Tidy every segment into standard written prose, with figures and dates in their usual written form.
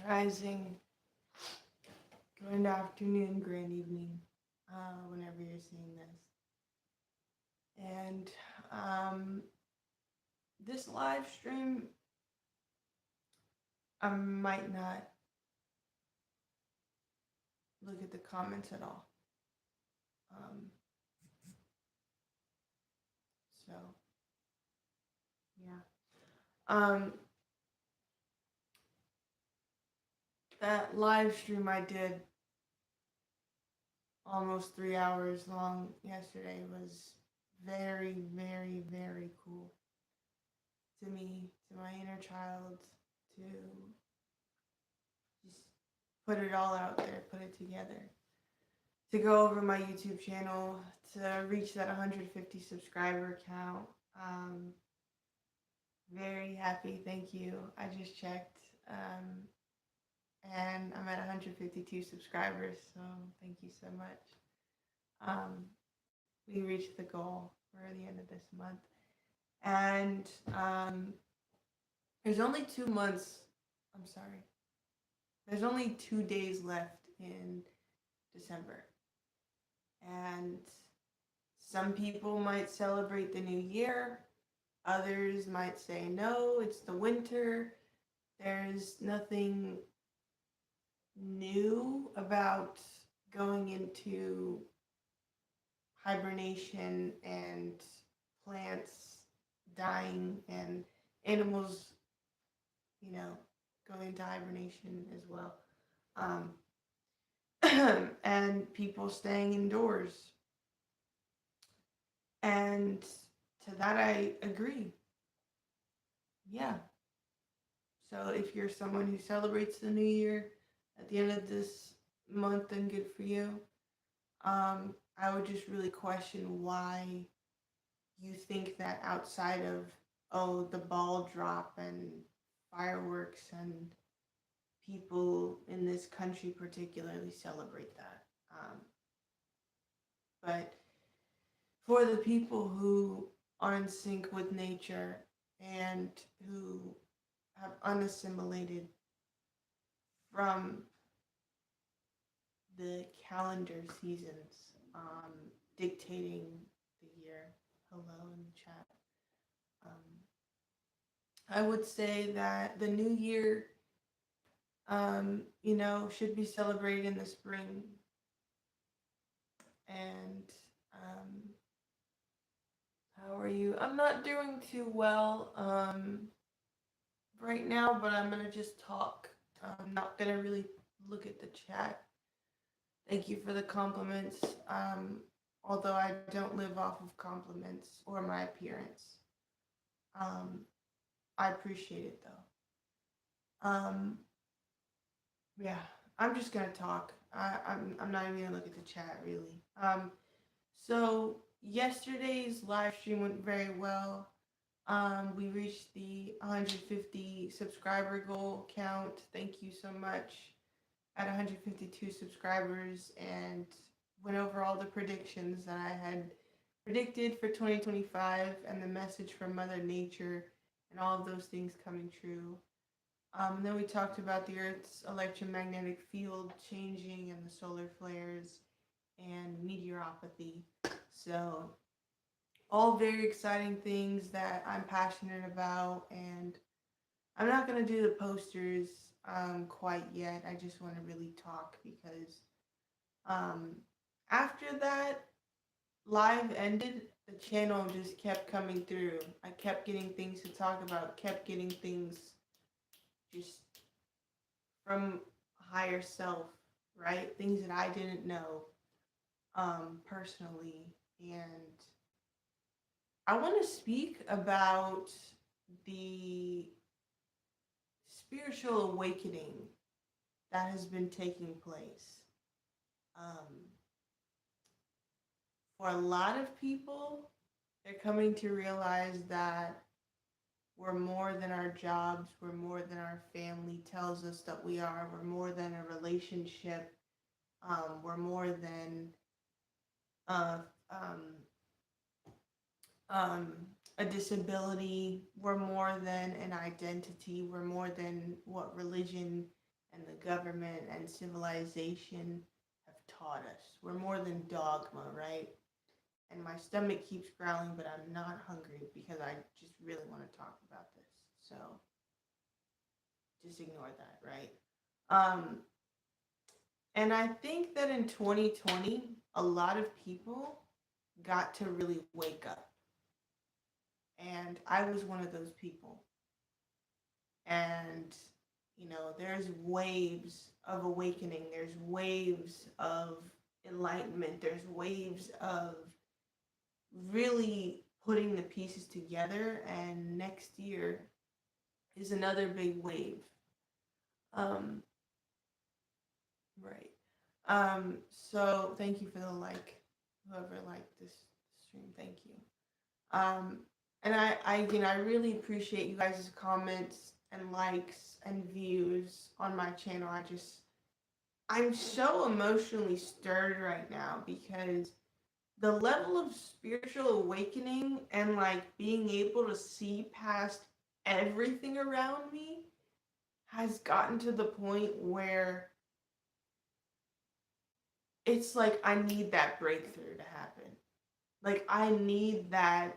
Rising, good afternoon, grand evening, whenever you're seeing this. And this live stream, I might not look at the comments at all. Um, so, yeah. Um, that live stream I did almost 3 hours long yesterday was very, very, very cool to me, to my inner child, to just put it all out there, put it together, to go over my YouTube channel, to reach that 150 subscriber count. Um, Very happy, thank you. I just checked, and I'm at 152 subscribers, so thank you so much. Um, we reached the goal for the end of this month, and there's only 2 months. I'm sorry. There's only 2 days left in December. And some people might celebrate the new year, others might say, no, it's the winter. There's nothing new about going into hibernation and plants dying and animals, going into hibernation as well. Um, and people staying indoors. And to that, I agree. Yeah. So if you're someone who celebrates the new year at the end of this month, then good for you. I would just really question why you think that outside of, oh, the ball drop and fireworks and people in this country particularly celebrate that. But for the people who are in sync with nature and who have unassimilated from the calendar seasons dictating the year. Hello in the chat. I would say that the new year, should be celebrated in the spring. And how are you? I'm not doing too well right now, but I'm gonna just talk. I'm not gonna really look at the chat. Thank you for the compliments. Although I don't live off of compliments or my appearance. Um, I appreciate it though. Yeah, I'm just gonna talk. I'm not even gonna look at the chat really. So yesterday's live stream went very well. We reached the 150 subscriber goal count. Thank you so much. At 152 subscribers, and went over all the predictions that I had predicted for 2025 and the message from Mother Nature and all of those things coming true. And then we talked about the Earth's electromagnetic field changing and the solar flares and meteoropathy. So, all very exciting things that I'm passionate about, and I'm not going to do the posters quite yet. I just want to really talk because um, after that live ended, the channel just kept coming through. I kept getting things to talk about, kept getting things just from higher self, right? Things that I didn't know personally. And I want to speak about the spiritual awakening that has been taking place. Um, for a lot of people, they're coming to realize that we're more than our jobs, we're more than our family tells us that we are, we're more than a relationship, we're more than uh, um, um, a disability, we're more than an identity, we're more than what religion and the government and civilization have taught us. We're more than dogma, right? And my stomach keeps growling, but I'm not hungry because I just really want to talk about this. So just ignore that, right? Um, and I think that in 2020, a lot of people got to really wake up. And I was one of those people. And, there's waves of awakening, there's waves of enlightenment, there's waves of really putting the pieces together. And next year is another big wave. Um, right. So thank you for the like, whoever liked this stream, thank you. Um, and I really appreciate you guys' comments and likes and views on my channel. I'm so emotionally stirred right now because the level of spiritual awakening and like being able to see past everything around me has gotten to the point where it's like I need that breakthrough to happen. Like I need that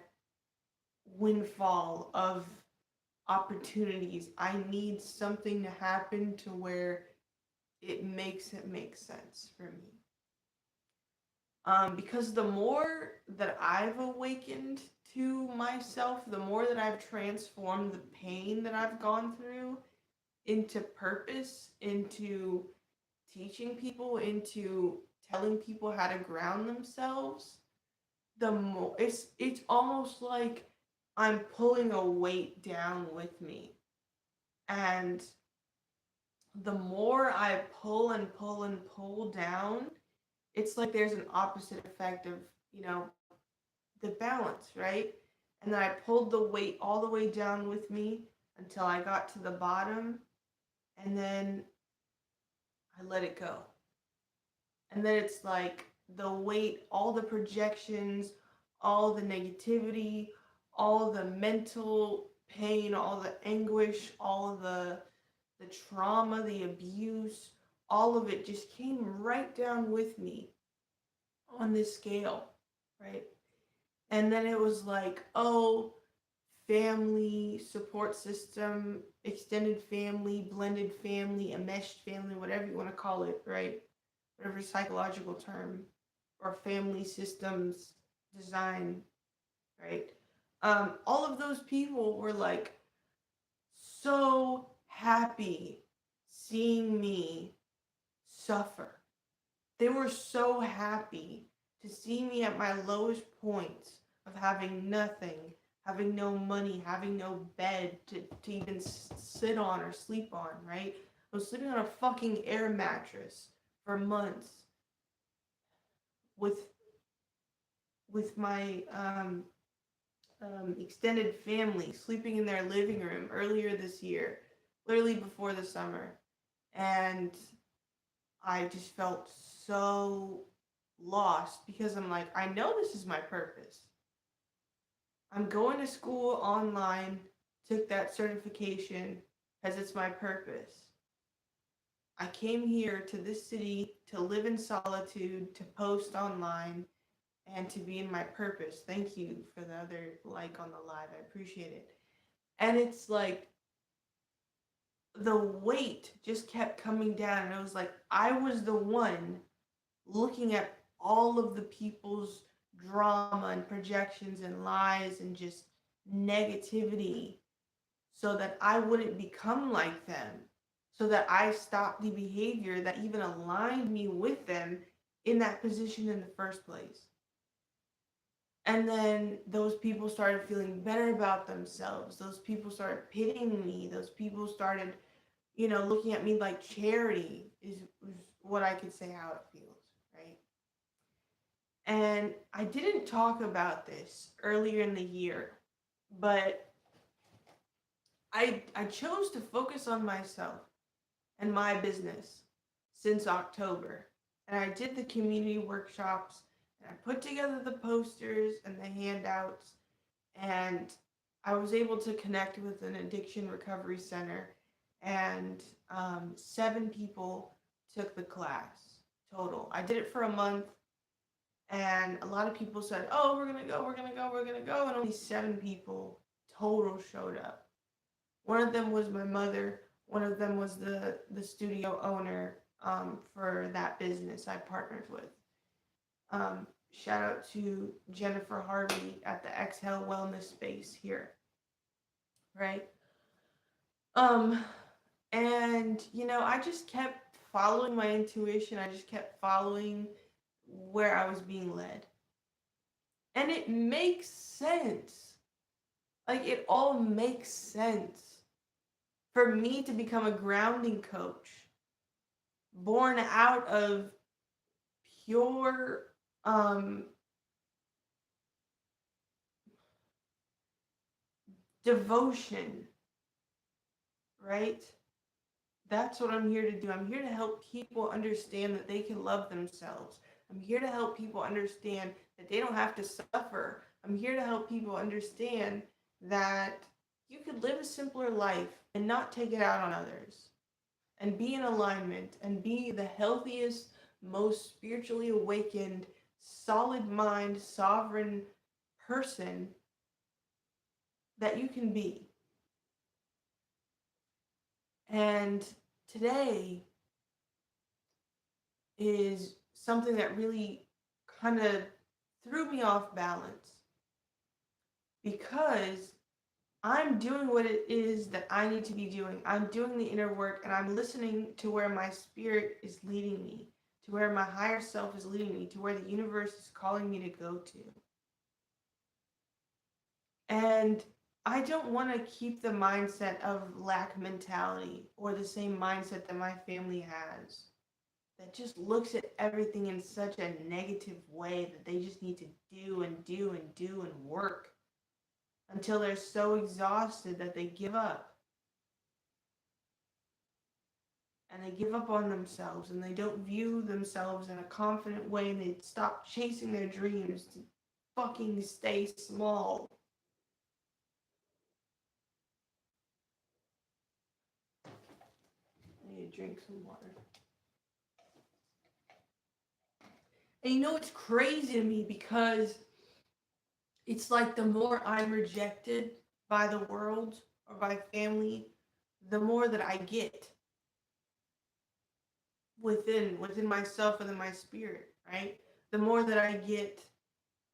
windfall of opportunities. I need something to happen to where it make sense for me. Because the more that I've awakened to myself, the more that I've transformed the pain that I've gone through into purpose, into teaching people, into telling people how to ground themselves, the more it's almost like I'm pulling a weight down with me. And the more I pull and pull and pull down, it's like there's an opposite effect of, the balance, right? And then I pulled the weight all the way down with me until I got to the bottom, and then I let it go. And then it's like the weight, all the projections, all the negativity, all the mental pain, all the anguish, all the trauma, the abuse, all of it just came right down with me on this scale, right? And then it was like, oh, family, support system, extended family, blended family, enmeshed family, whatever you want to call it, right? Whatever psychological term, or family systems design, right? All of those people were like so happy seeing me suffer. They were so happy to see me at my lowest points of having nothing, having no money, having no bed to even sit on or sleep on, right? I was sleeping on a fucking air mattress for months with my extended family, sleeping in their living room earlier this year, literally before the summer. And I just felt so lost because I'm like, I know this is my purpose. I'm going to school online, took that certification because it's my purpose. I came here to this city to live in solitude, to post online, and to be in my purpose. Thank you for the other like on the live. I appreciate it. And it's like the weight just kept coming down, and it was like I was the one looking at all of the people's drama and projections and lies and just negativity so that I wouldn't become like them, so that I stopped the behavior that even aligned me with them in that position in the first place. And then those people started feeling better about themselves. Those people started pitying me. Those people started, looking at me like charity is what I could say how it feels, right? And I didn't talk about this earlier in the year, but I chose to focus on myself and my business since October. And I did the community workshops, and I put together the posters and the handouts, and I was able to connect with an addiction recovery center. and 7 people took the class total. I did it for a month, and a lot of people said, "Oh, we're gonna go, we're gonna go, we're gonna go," and only 7 people total showed up. One of them was my mother. One of them was the studio owner for that business I partnered with. Shout out to Jennifer Harvey at the Exhale Wellness Space here, right? Um, and I just kept following my intuition. I just kept following where I was being led, and it makes sense. Like, it all makes sense for me to become a grounding coach born out of pure um devotion, right? That's what I'm here to do. I'm here to help people understand that they can love themselves. I'm here to help people understand that they don't have to suffer. I'm here to help people understand that you could live a simpler life and not take it out on others, and be in alignment and be the healthiest, most spiritually awakened, solid mind, sovereign person that you can be. And today is something that really kind of threw me off balance, because I'm doing what it is that I need to be doing. I'm doing the inner work, and I'm listening to where my spirit is leading me, to where my higher self is leading me, to where the universe is calling me to go to. And I don't want to keep the mindset of lack mentality, or the same mindset that my family has, that just looks at everything in such a negative way, that they just need to do and do and do and work until they're so exhausted that they give up. And they give up on themselves, and they don't view themselves in a confident way, and they stop chasing their dreams to fucking stay small. I need to drink some water. And it's crazy to me, because it's like the more I'm rejected by the world or by family, the more that I get within myself, within my spirit, right? The more that I get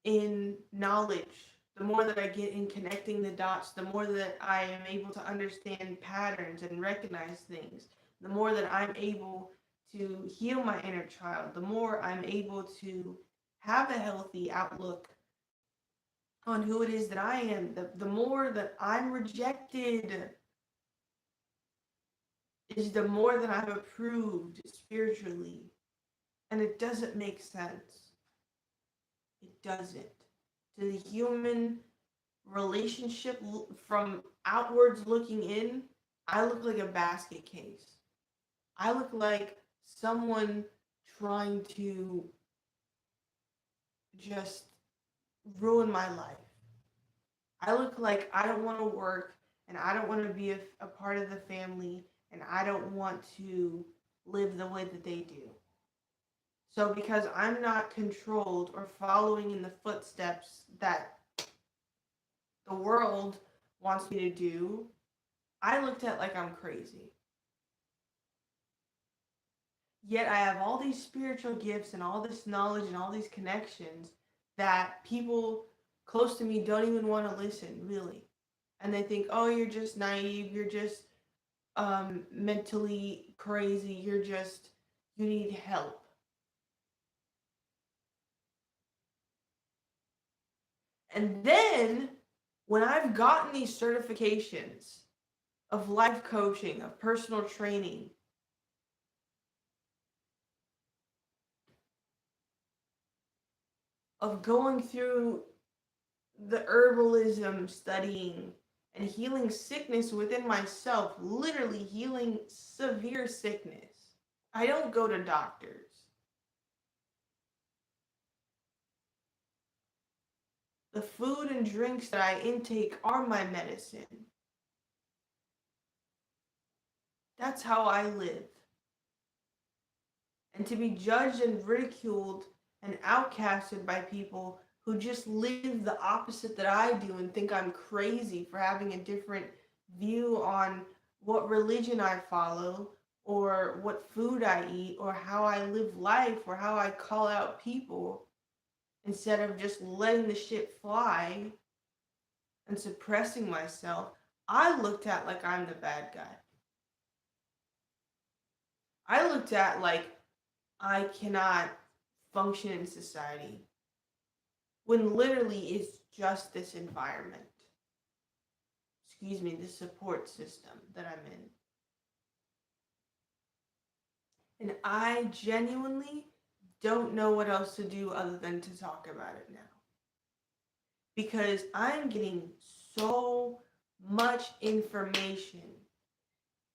in knowledge, the more that I get in connecting the dots, the more that I am able to understand patterns and recognize things, the more that I'm able to heal my inner child, the more I'm able to have a healthy outlook on who it is that I am, the more that I'm rejected is the more that I'm approved spiritually. And it doesn't make sense. It doesn't. To the human relationship, from outwards looking in, I look like a basket case. I look like someone trying to just ruin my life. I look like I don't want to work, and I don't want to be a part of the family, and I don't want to live the way that they do. So, because I'm not controlled or following in the footsteps that the world wants me to do, I looked at like I'm crazy. Yet I have all these spiritual gifts and all this knowledge and all these connections that people close to me don't even want to listen, really. And they think, oh, you're just naive, you're just mentally crazy, you need help. And then when I've gotten these certifications of life coaching, of personal training, of going through the herbalism studying and healing sickness within myself, literally healing severe sickness. I don't go to doctors. The food and drinks that I intake are my medicine. That's how I live. And to be judged and ridiculed and outcasted by people who just live the opposite that I do and think I'm crazy for having a different view on what religion I follow or what food I eat or how I live life or how I call out people instead of just letting the shit fly and suppressing myself, I looked at like I'm the bad guy. I looked at like I cannot function in society when literally it's just this environment. Excuse me, this support system that I'm in. And I genuinely don't know what else to do other than to talk about it now. Because I'm getting so much information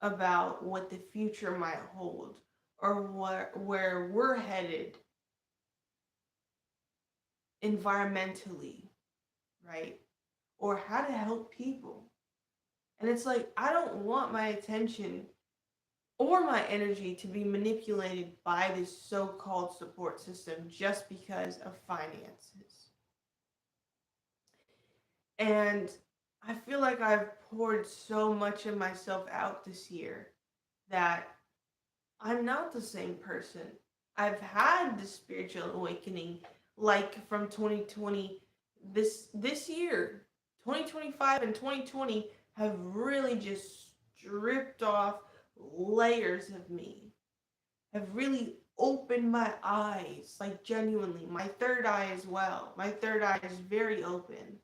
about what the future might hold or where we're headed environmentally, right? Or how to help people. And it's like, I don't want my attention or my energy to be manipulated by this so called support system just because of finances. And I feel like I've poured so much of myself out this year that I'm not the same person. I've had the spiritual awakening like from 2020 this year. 2025 and 2020 have really just stripped off layers of me. Have really opened my eyes, like genuinely. My third eye as well. My third eye is very open.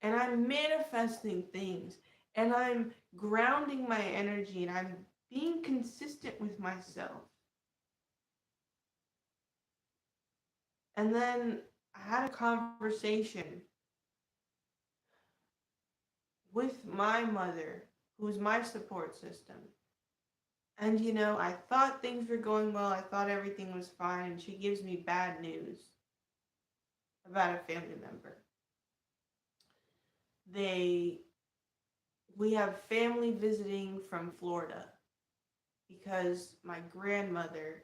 And I'm manifesting things and I'm grounding my energy and I'm being consistent with myself. And then I had a conversation with my mother, who's my support system. And I thought things were going well. I thought everything was fine. And she gives me bad news about a family member. They we have family visiting from Florida because my grandmother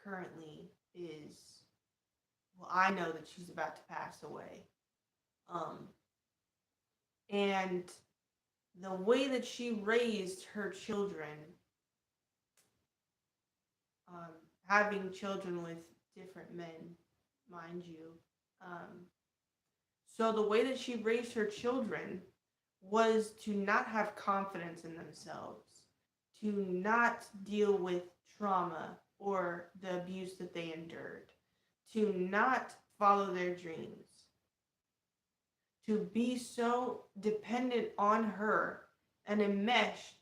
currently is, well, I know that she's about to pass away. Um, and the way that she raised her children, um, having children with different men, mind you. Um, so the way that she raised her children was to not have confidence in themselves, to not deal with trauma or the abuse that they endured, to not follow their dreams, to be so dependent on her and enmeshed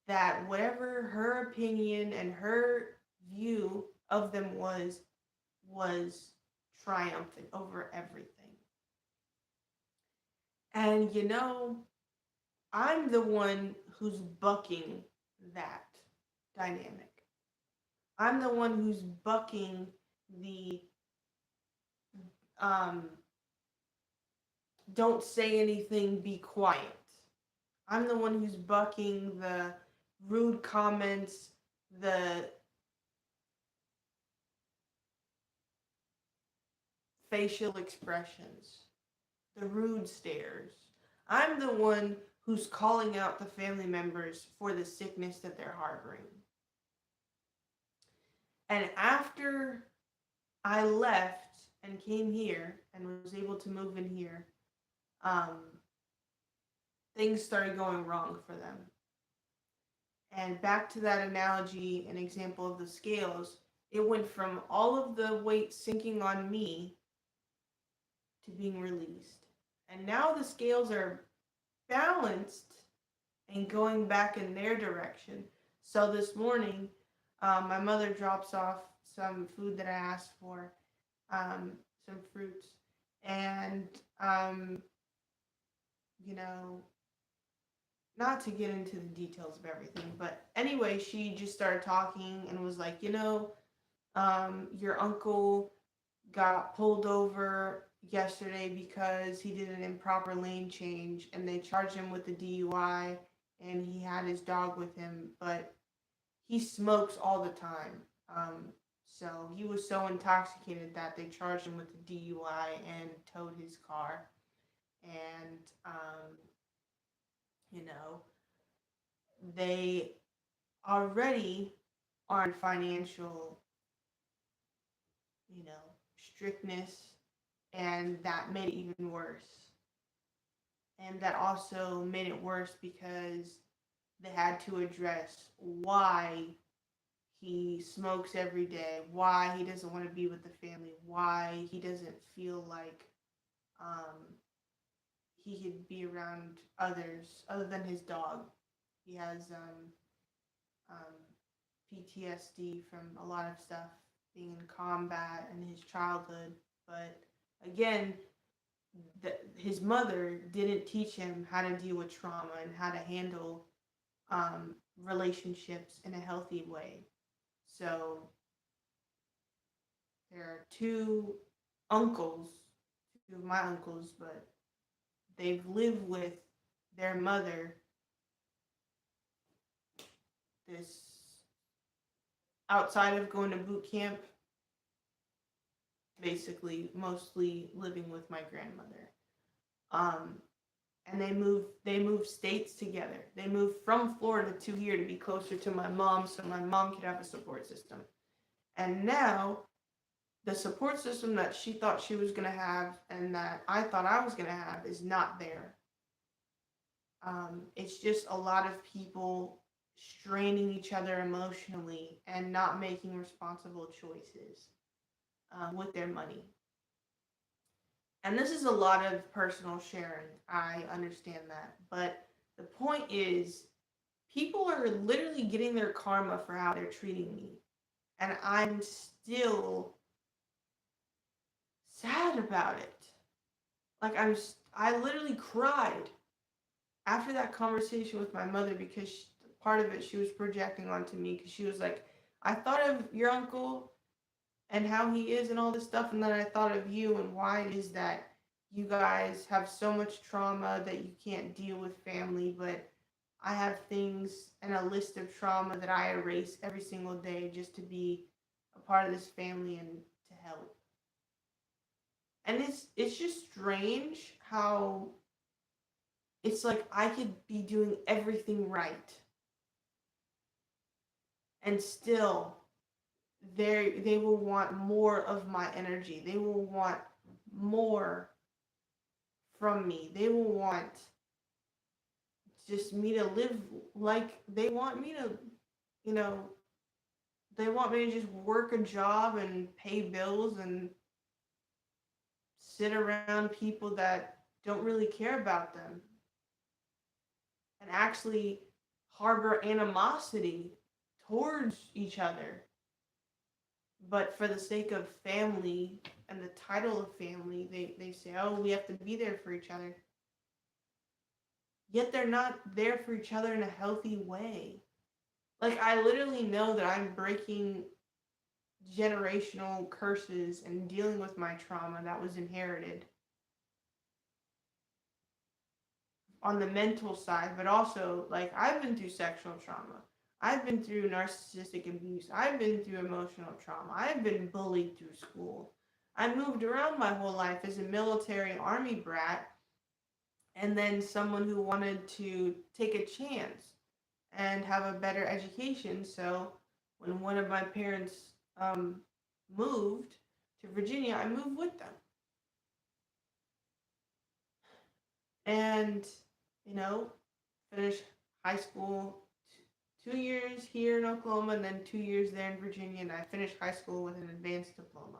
that whatever her opinion and her view of them was triumphant over everything. And I'm the one who's bucking that dynamic. I'm the one who's bucking the um don't say anything, be quiet. I'm the one who's bucking the rude comments, the facial expressions, the rude stares. I'm the one who's calling out the family members for the sickness that they're harboring. And after I left and came here and was able to move in here, um, things started going wrong for them. And back to that analogy and example of the scales, it went from all of the weight sinking on me to being released. And now the scales are balanced and going back in their direction. So this morning, my mother drops off some food that I asked for, some fruits, and you know, not to get into the details of everything, but anyway, she just started talking and was like, your uncle got pulled over yesterday because he did an improper lane change and they charged him with the DUI and he had his dog with him, but he smokes all the time. So he was so intoxicated that they charged him with a DUI and towed his car. And you know, they already are in financial, you know, strictness, and that made it even worse. And that also made it worse because they had to address why he smokes every day, why he doesn't want to be with the family, why he doesn't feel like um, he could be around others other than his dog. He has um, PTSD from a lot of stuff being in combat in his childhood. But again, his mother didn't teach him how to deal with trauma and how to handle relationships in a healthy way. So there are two uncles, two of my uncles, but they've lived with their mother this outside of going to boot camp, basically mostly living with my grandmother. Um, and they moved states together. They moved from Florida to here to be closer to my mom so my mom could have a support system. And now the support system that she thought she was going to have and that I thought I was going to have is not there. It's just a lot of people straining each other emotionally and not making responsible choices with their money. And this is a lot of personal sharing. I understand that. But the point is, people are literally getting their karma for how they're treating me. And I'm still sad about it. Like, I literally cried after that conversation with my mother because part of it she was projecting onto me because she was like, I thought of your uncle and how he is and all this stuff, and then I thought of you and why it is that you guys have so much trauma that you can't deal with family, but I have things and a list of trauma that I erase every single day just to be a part of this family and to help. And it's just strange how it's like I could be doing everything right and still they will want more of my energy. They will want more from me. They will want just me to live like they want me to, you know, they want me to just work a job and pay bills and sit around people that don't really care about them and actually harbor animosity towards each other. But for the sake of family and the title of family, they say, oh, we have to be there for each other. Yet they're not there for each other in a healthy way. Like, I literally know that I'm breaking generational curses and dealing with my trauma that was inherited on the mental side, but also, like, I've been through sexual trauma. I've been through narcissistic abuse. I've been through emotional trauma. I've been bullied through school. I moved around my whole life as a military army brat and then someone who wanted to take a chance and have a better education. So when one of my parents um, moved to Virginia, I moved with them. And, you know, finished high school 2 years here in Oklahoma and then 2 years there in Virginia. And I finished high school with an advanced diploma.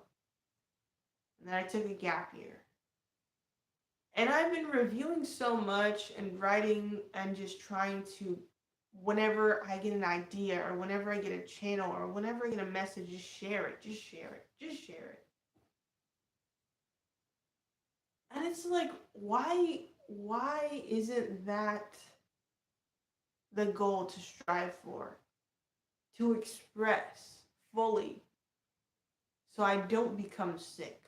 And then I took a gap year. And I've been reviewing so much and writing and just trying to, whenever I get an idea or whenever I get a channel or whenever I get a message, just share it, just share it, just share it. And it's like, why isn't that the goal to strive for? To express fully so I don't become sick.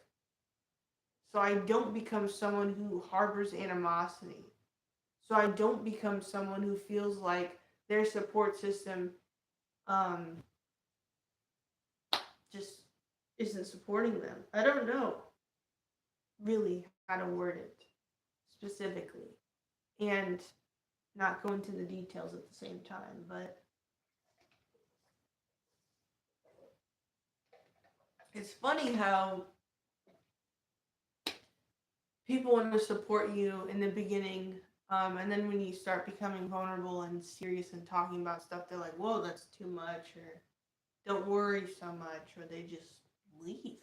So I don't become someone who harbors animosity. so I don't become someone who feels like their support system um, just isn't supporting them. I don't know really how to word it specifically and not go into the details at the same time, but it's funny how people want to support you in the beginning, and then when you start becoming vulnerable and serious and talking about stuff, they're like, whoa, that's too much, or don't worry so much, or they just leave.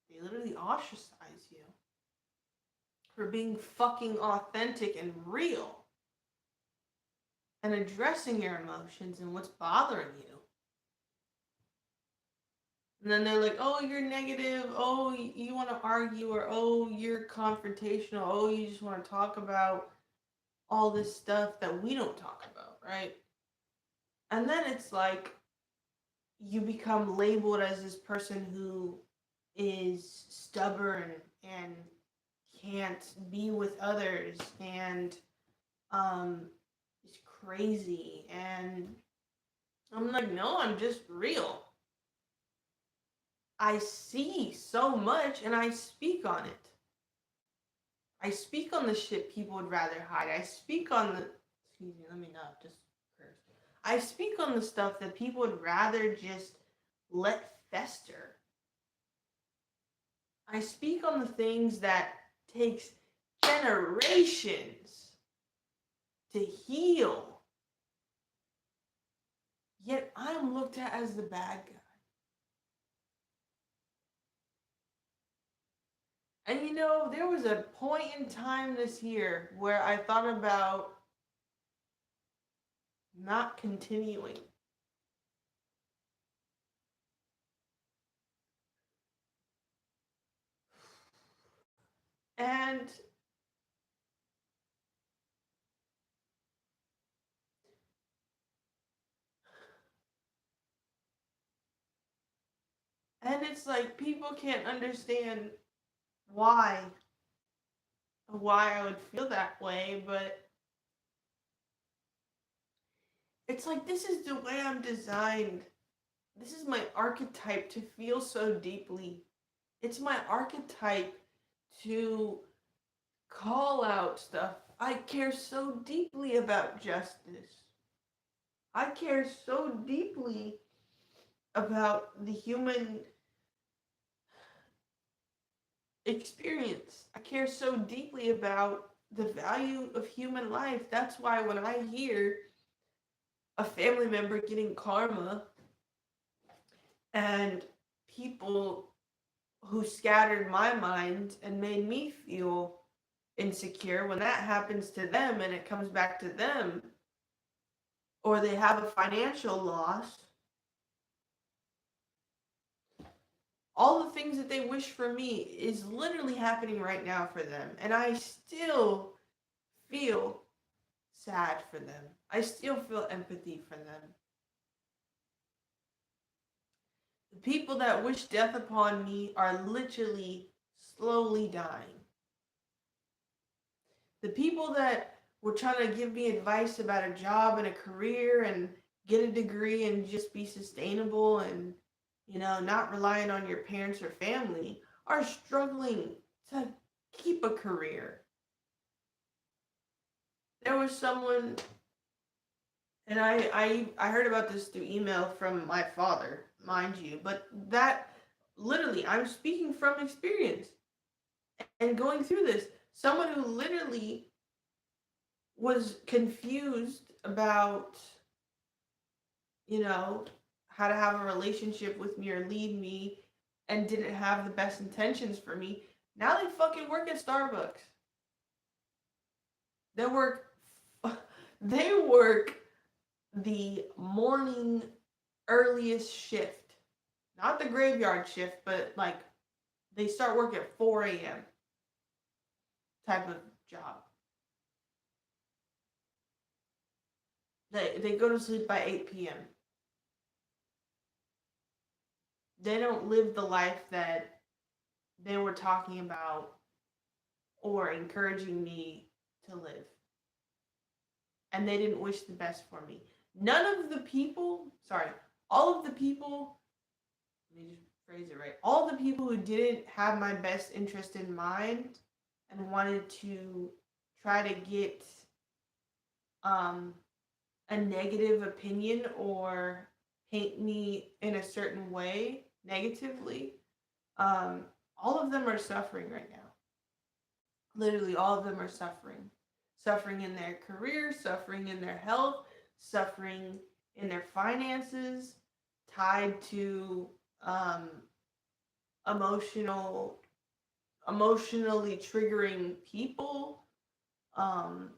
They literally ostracize you for being fucking authentic and real and addressing your emotions and what's bothering you. And then they're like, oh, you're negative. Oh, you want to argue. Or, oh, you're confrontational. Oh, you just want to talk about all this stuff that we don't talk about, right? And then it's like you become labeled as this person who is stubborn and can't be with others and is crazy. And I'm like, no, I'm just real. I see so much and I speak on it. I speak on the shit people would rather hide. I speak on the, excuse me, let me not just curse. I speak on the stuff that people would rather just let fester. I speak on the things that takes generations to heal. Yet I'm looked at as the bad guy. And you know, there was a point in time this year where I thought about not continuing. And it's like people can't understand why I would feel that way, but it's like this is the way I'm designed. This is my archetype to feel so deeply. It's my archetype to call out stuff. I care so deeply about justice. I care so deeply about the human experience. I care so deeply about the value of human life. That's why when I hear a family member getting karma and people who scattered my mind and made me feel insecure, when that happens to them and it comes back to them, or they have a financial loss, all the things that they wish for me is literally happening right now for them. And I still feel sad for them. I still feel empathy for them. The people that wish death upon me are literally slowly dying. The people that were trying to give me advice about a job and a career and get a degree and just be sustainable and, you know, not relying on your parents or family are struggling to keep a career. There was someone, and I heard about this through email from my father, mind you, but that literally, I'm speaking from experience and going through this. Someone who literally was confused about, you know, how to have a relationship with me or lead me and didn't have the best intentions for me. Now they fucking work at Starbucks. They work they work the morning earliest shift. Not the graveyard shift, but like they start work at 4 a.m. type of job. They go to sleep by 8 p.m. They don't live the life that they were talking about or encouraging me to live. and they didn't wish the best for me. None of the people, sorry, all of the people, let me just phrase it right. All the people who didn't have my best interest in mind and wanted to try to get um, a negative opinion or paint me in a certain way negatively, um, all of them are suffering right now. Literally, all of them are suffering. Suffering in their career, suffering in their health, suffering in their finances, tied to um, emotional, emotionally triggering people. Um,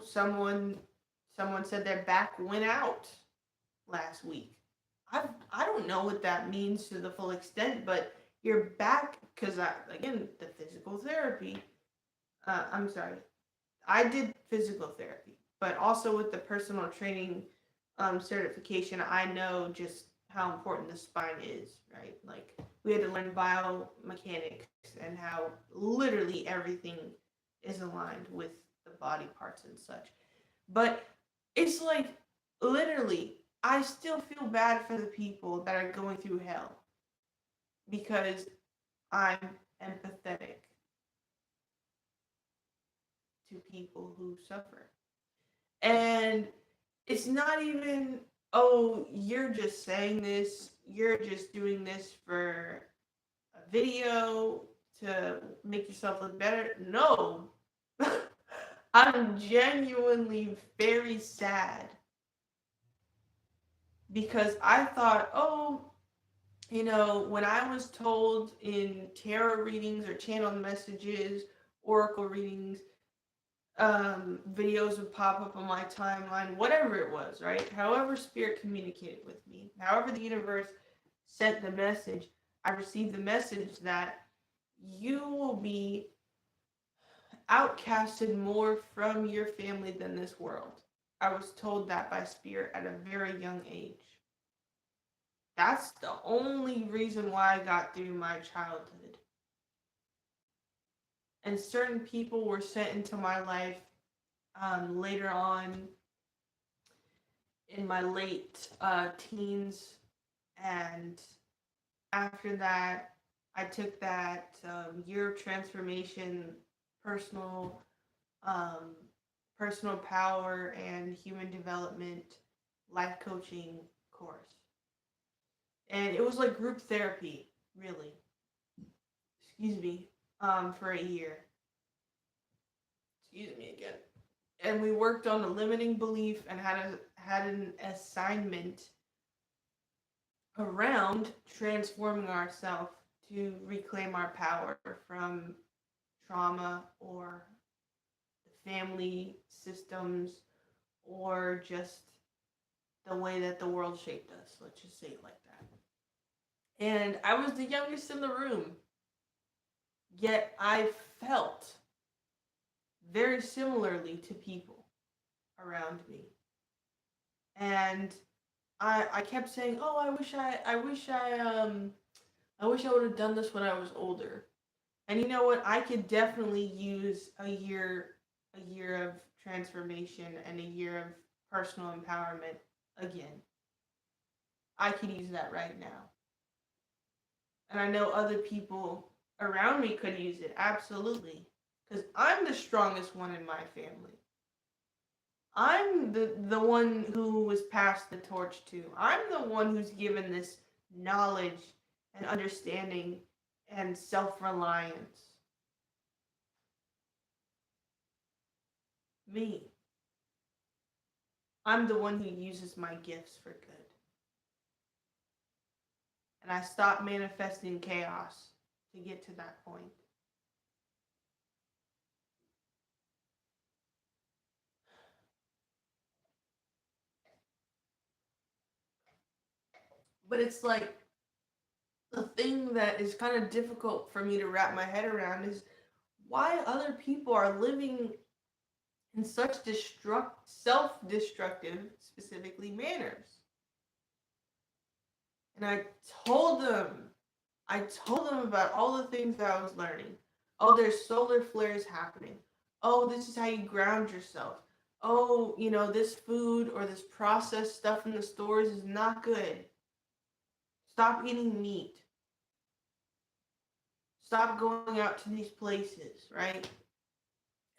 someone said their back went out last week. I don't know what that means to the full extent, but your back, because again, the physical therapy. I'm sorry, I did physical therapy, but also with the personal training certification, I know just how important the spine is, right? Like we had to learn biomechanics and how literally everything is aligned with the body parts and such. But it's like literally, I still feel bad for the people that are going through hell because I'm empathetic to people who suffer. And it's not even, oh, you're just saying this, you're just doing this for a video to make yourself look better. No. I'm genuinely very sad because I thought, oh, when I was told in tarot readings or channel messages, oracle readings, videos would pop up on my timeline, whatever it was, right? However, spirit communicated with me, however, the universe sent the message, I received the message that you will be outcasted more from your family than this world. I was told that by spirit at a very young age. That's the only reason why I got through my childhood. And certain people were sent into my life later on in my late teens. And after that, I took that year of transformation, personal, um, personal power and human development life coaching course. And it was like group therapy, really. Excuse me, for a year. Excuse me again. And we worked on a limiting belief and had an assignment around transforming ourselves to reclaim our power from trauma or the family systems or just the way that the world shaped us. Let's just say it like that. And I was the youngest in the room, yet I felt very similarly to people around me. And I kept saying, "Oh, I wish I would have done this when I was older." And you know what? I could definitely use a year of transformation and a year of personal empowerment again. I could use that right now. And I know other people around me could use it absolutely because I'm the strongest one in my family. I'm the one who was passed the torch to. I'm the one who's given this knowledge and understanding and self-reliance. Me. I'm the one who uses my gifts for good. And I stopped manifesting chaos to get to that point. But it's like the thing that is kind of difficult for me to wrap my head around is why other people are living in such self-destructive, specifically manners. And I told them about all the things that I was learning. Oh, there's solar flares happening. Oh, this is how you ground yourself. Oh, this food or this processed stuff in the stores is not good. Stop eating meat. Stop going out to these places, right?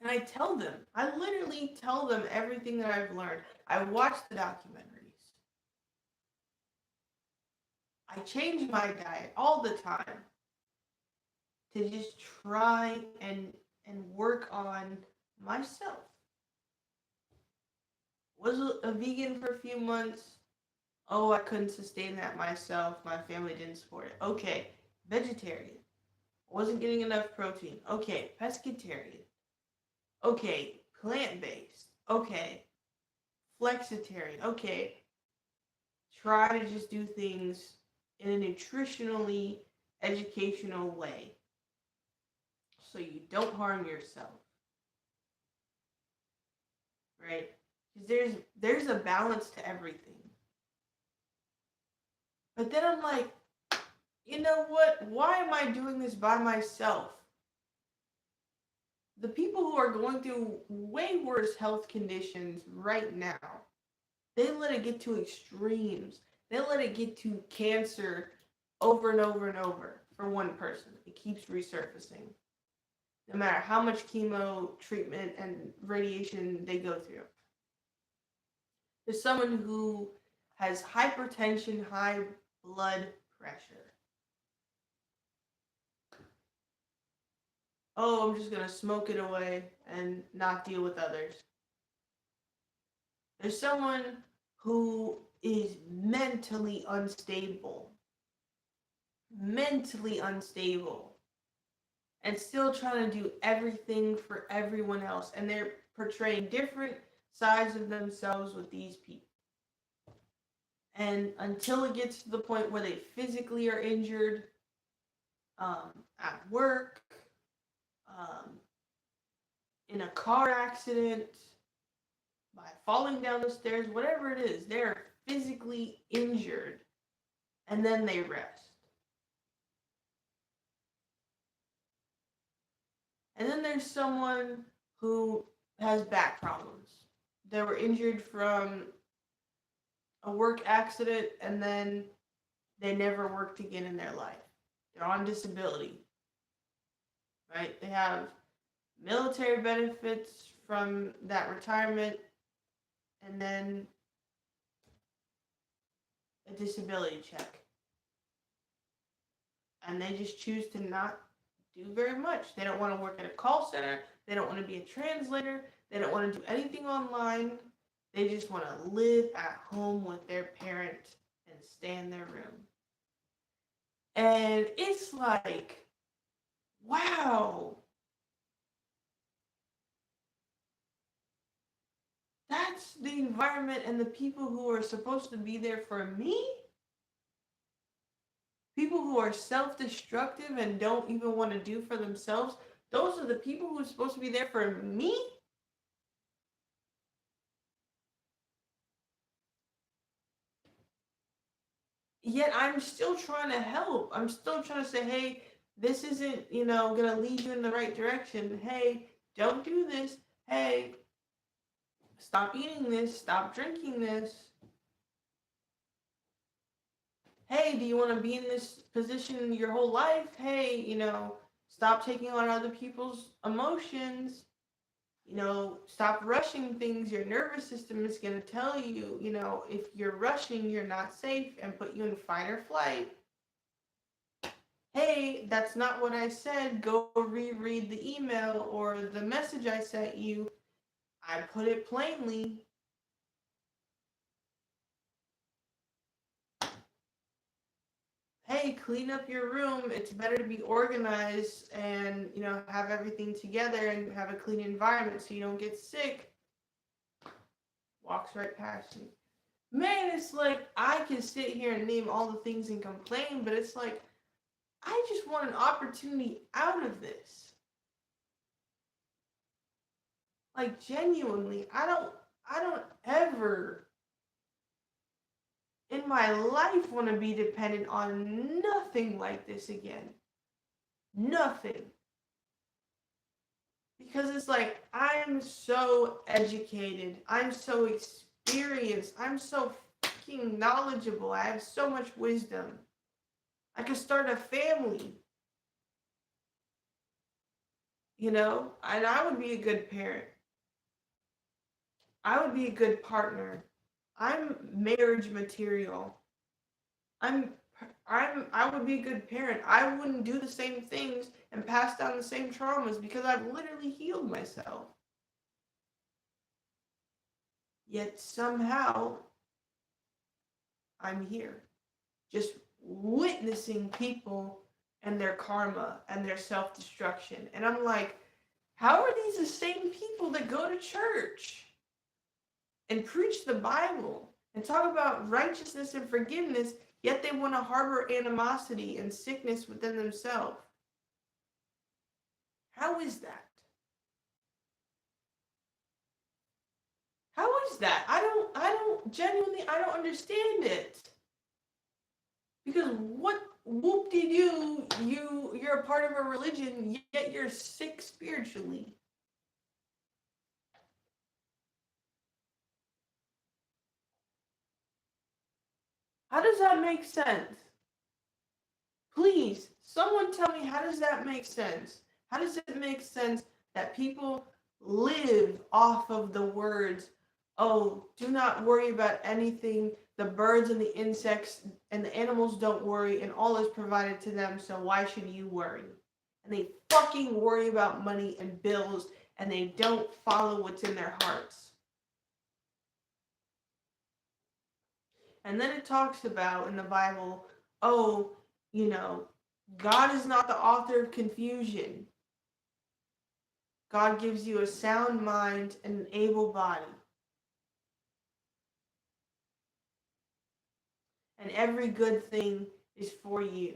And I literally tell them everything that I've learned. I watch the documentaries. I change my diet all the time to just try and work on myself. Was a vegan for a few months. Oh, I couldn't sustain that myself. My family didn't support it. Okay, vegetarian. Wasn't getting enough protein. Okay, pescatarian. Okay, plant-based. Okay, flexitarian. Okay, try to just do things in a nutritionally educational way so you don't harm yourself, right? Because there's a balance to everything. But then I'm like, you know what? Why am I doing this by myself? The people who are going through way worse health conditions right now, they let it get to extremes. They let it get to cancer over and over and over for one person. It keeps resurfacing. No matter how much chemo treatment and radiation they go through. There's someone who has hypertension, high blood pressure. Oh, I'm just going to smoke it away and not deal with others. There's someone who is mentally unstable, and still trying to do everything for everyone else. And they're portraying different sides of themselves with these people. And until it gets to the point where they physically are injured at work, in a car accident, by falling down the stairs, whatever it is, they're physically injured and then they rest. And then there's someone who has back problems. They were injured from a work accident and then they never worked again in their life. They're on disability, right? They have military benefits from that retirement and then a disability check. And they just choose to not do very much. They don't want to work at a call center. They don't want to be a translator. They don't want to do anything online. They just want to live at home with their parent and stay in their room. And it's like, wow. That's the environment and the people who are supposed to be there for me? People who are self-destructive and don't even want to do for themselves, those are the people who are supposed to be there for me? Yet I'm still trying to help. I'm still trying to say, hey, this isn't, going to lead you in the right direction. Hey, don't do this. Hey, stop eating this. Stop drinking this. Hey, do you want to be in this position your whole life? Hey, stop taking on other people's emotions. Stop rushing things. Your nervous system is going to tell you, if you're rushing, you're not safe and put you in fight or flight. Hey, that's not what I said. Go reread the email or the message I sent you. I put it plainly. Hey, clean up your room. It's better to be organized and, have everything together and have a clean environment so you don't get sick. Walks right past me. Man, it's like I can sit here and name all the things and complain, but it's like I just want an opportunity out of this. Like genuinely, I don't ever in my life want to be dependent on nothing like this again. Nothing. because it's like I'm so educated, I'm so experienced, I'm so fucking knowledgeable, I have so much wisdom. I could start a family, you know, and I would be a good parent. I would be a good partner. I'm marriage material. I'm I would be a good parent. I wouldn't do the same things and pass down the same traumas because I've literally healed myself. Yet somehow I'm here, just witnessing people and their karma and their self-destruction. And I'm like, how are these the same people that go to church and preach the Bible and talk about righteousness and forgiveness, yet they want to harbor animosity and sickness within themselves? How is that? How is that? I don't understand it. Because what whoop de doo, you're a part of a religion, yet you're sick spiritually. How does that make sense? Please, someone tell me, how does that make sense? How does it make sense that people live off of the words, oh, do not worry about anything, the birds and the insects and the animals don't worry, and all is provided to them, so why should you worry? And they fucking worry about money and bills, and they don't follow what's in their hearts. And then it talks about in the Bible, oh, you know, God is not the author of confusion. God gives you a sound mind and an able body. And every good thing is for you.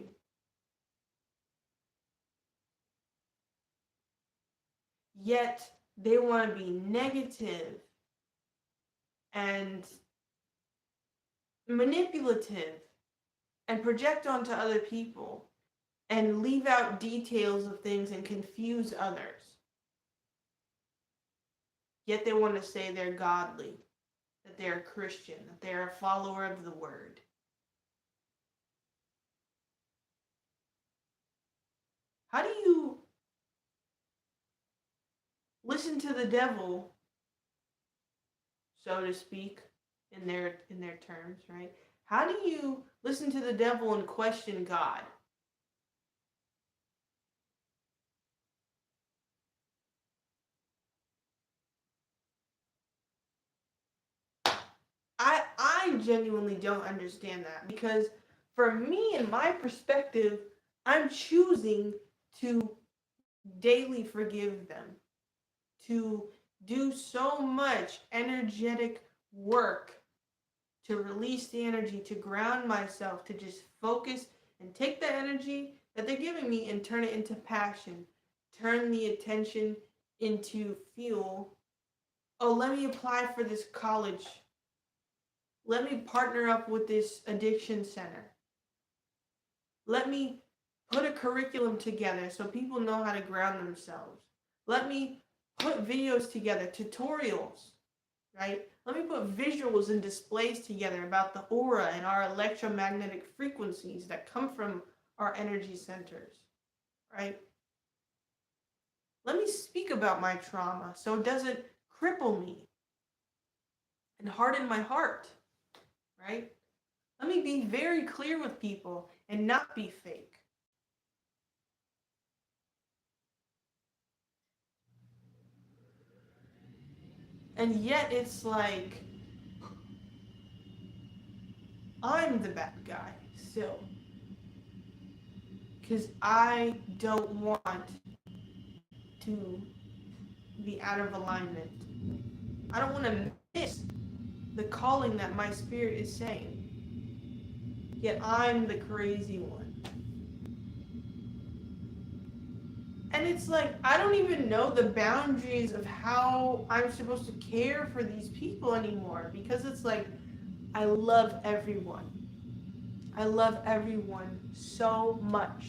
Yet they want to be negative and manipulative and project onto other people and leave out details of things and confuse others. Yet they want to say they're godly, that they're a Christian, that they're a follower of the word. How do you listen to the devil, so to speak, in their terms, right? How do you listen to the devil and question God? I genuinely don't understand that, because for me, in my perspective, I'm choosing to daily forgive them, to do so much energetic work to release the energy, to ground myself, to just focus and take the energy that they're giving me and turn it into passion, turn the attention into fuel. Oh, let me apply for this college. Let me partner up with this addiction center. Let me put a curriculum together so people know how to ground themselves. Let me put videos together, tutorials, right? Let me put visuals and displays together about the aura and our electromagnetic frequencies that come from our energy centers, right? Let me speak about my trauma so it doesn't cripple me and harden my heart, right? Let me be very clear with people and not be fake. And yet it's like I'm the bad guy still. Because I don't want to be out of alignment. I don't want to miss the calling that my spirit is saying. Yet I'm the crazy one. And it's like, I don't even know the boundaries of how I'm supposed to care for these people anymore. Because it's like, I love everyone. I love everyone so much.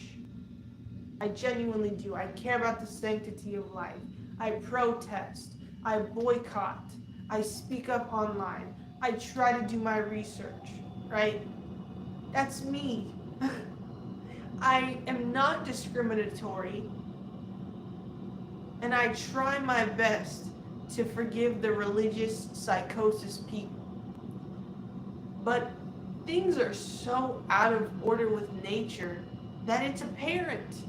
I genuinely do. I care about the sanctity of life. I protest. I boycott. I speak up online. I try to do my research, right? That's me. I am not discriminatory, and I try my best to forgive the religious psychosis people. But things are so out of order with nature that it's apparent.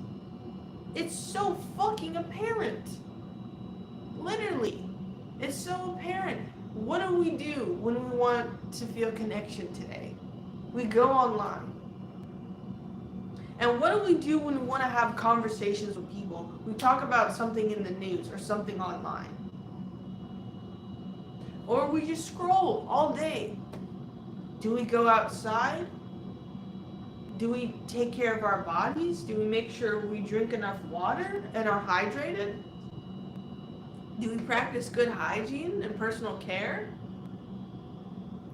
It's so fucking apparent. Literally. It's so apparent. What do we do when we want to feel connection today? We go online. And what do we do when we want to have conversations with people? We talk about something in the news or something online. Or we just scroll all day. Do we go outside? Do we take care of our bodies? Do we make sure we drink enough water and are hydrated? Do we practice good hygiene and personal care?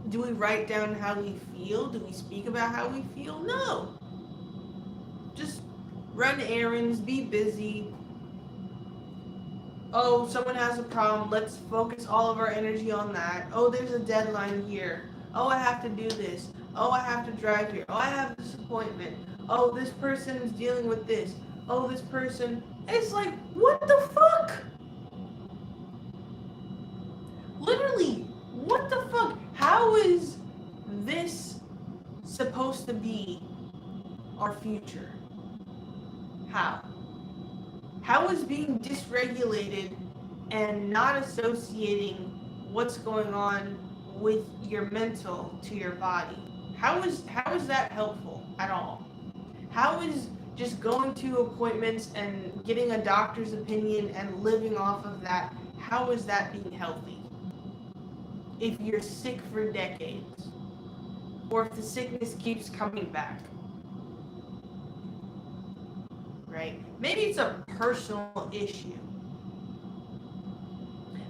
Do we write down how we feel? Do we speak about how we feel? No. Just run errands, be busy. Oh, someone has a problem. Let's focus all of our energy on that. Oh, there's a deadline here. Oh, I have to do this. Oh, I have to drive here. Oh, I have this appointment. Oh, this person is dealing with this. Oh, this person. It's like, what the fuck? Literally, what the fuck? How is this supposed to be our future? How? How is being dysregulated and not associating what's going on with your mental to your body? How is that helpful at all? How is just going to appointments and getting a doctor's opinion and living off of that, how is that being healthy? If you're sick for decades, or if the sickness keeps coming back, right? Maybe it's a personal issue.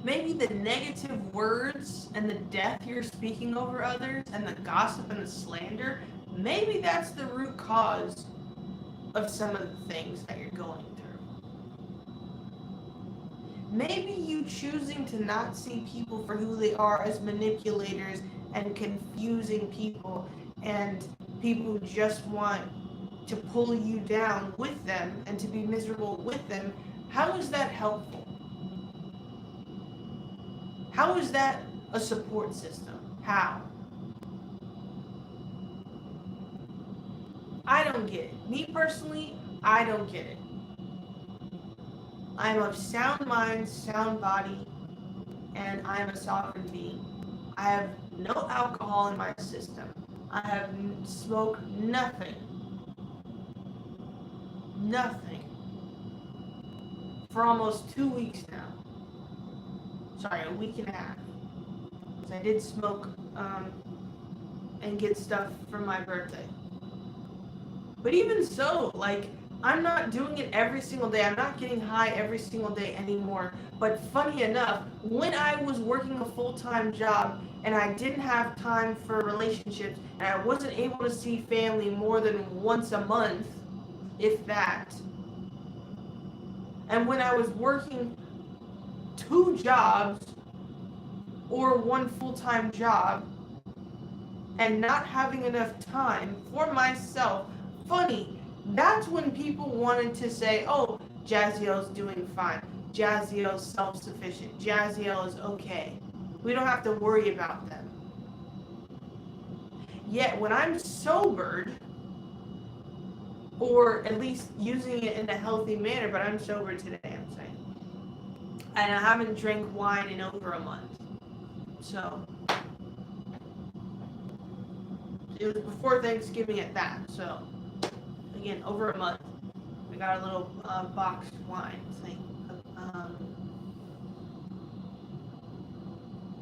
Maybe the negative words and the death you're speaking over others and the gossip and the slander, maybe that's the root cause of some of the things that you're going through. Maybe you choosing to not see people for who they are as manipulators and confusing people, and people who just want to pull you down with them and to be miserable with them. How is that helpful? How is that a support system? How? I don't get it. Me personally, I don't get it. I am of sound mind, sound body, and I am a sovereign being. I have no alcohol in my system. I have smoked nothing. Nothing. For almost 2 weeks now. Sorry, a week and a half. Because I did smoke and get stuff for my birthday. But even so, like, I'm not doing it every single day. I'm not getting high every single day anymore. But funny enough, when I was working a full-time job and I didn't have time for relationships and I wasn't able to see family more than once a month, if that, and when I was working 2 jobs or 1 full-time job and not having enough time for myself, funny, that's when people wanted to say, oh, Jazziel's doing fine. Jazziel's self-sufficient. Jazziel is okay. We don't have to worry about them. Yet when I'm sobered, or at least using it in a healthy manner, but I'm sober today, I'm saying, and I haven't drank wine in over a month. So it was before Thanksgiving at that, so again, over a month. We got a little boxed wine thing.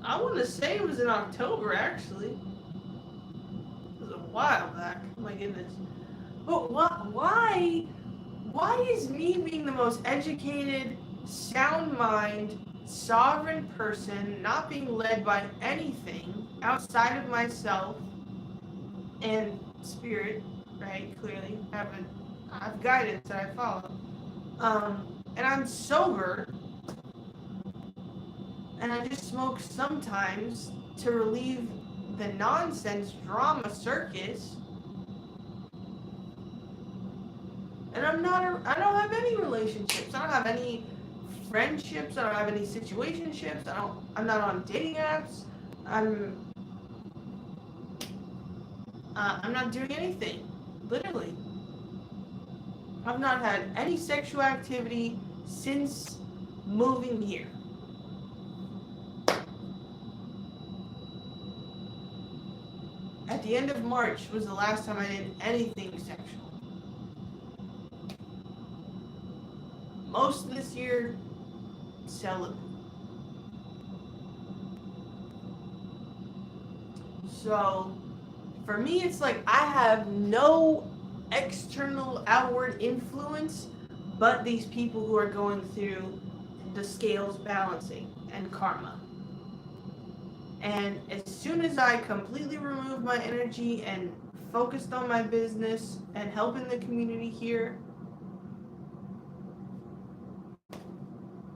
I want to say it was in October, actually. It was a while back. Oh my goodness. But why is me being the most educated, sound mind, sovereign person, not being led by anything outside of myself and spirit, right? Clearly, I have guidance that I follow. And I'm sober, and I just smoke sometimes to relieve the nonsense drama circus. And I don't have any relationships. I don't have any friendships. I don't have any situationships. I'm not on dating apps. I'm, I'm not doing anything. Literally. I've not had any sexual activity since moving here. At the end of March was the last time I did anything sexual. Most of this year, celibate. So, for me, it's like I have no external outward influence but these people who are going through the scales balancing and karma. And as soon as I completely removed my energy and focused on my business and helping the community here,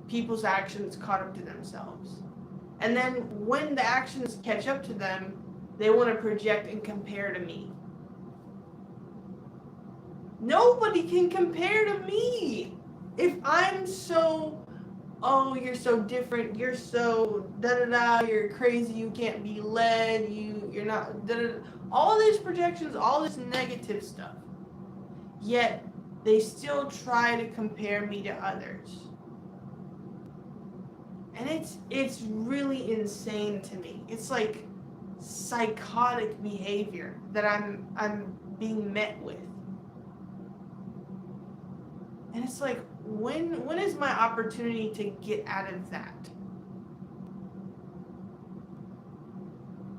people's actions caught up to themselves. And then when the actions catch up to them, they want to project and compare to me. Nobody can compare to me. If I'm so, oh, you're so different, you're so da da da, you're crazy, you can't be led, you're not da da da. All these projections, all this negative stuff. Yet they still try to compare me to others. And it's really insane to me. It's like psychotic behavior that I'm being met with. And it's like, when is my opportunity to get out of that?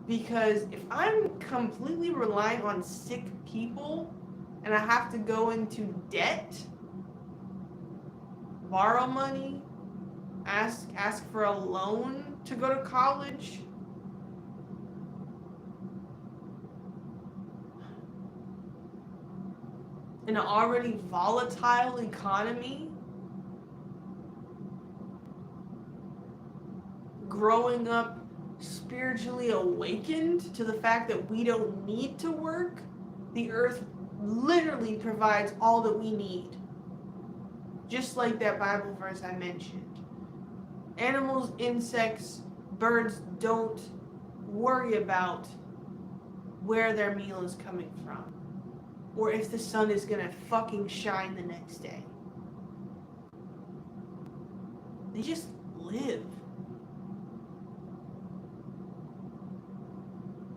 Because if I'm completely reliant on sick people and I have to go into debt, borrow money, ask for a loan to go to college, in an already volatile economy, growing up spiritually awakened to the fact that we don't need to work, the earth literally provides all that we need. Just like that Bible verse I mentioned. Animals, insects, birds don't worry about where their meal is coming from or if the sun is gonna fucking shine the next day. They just live.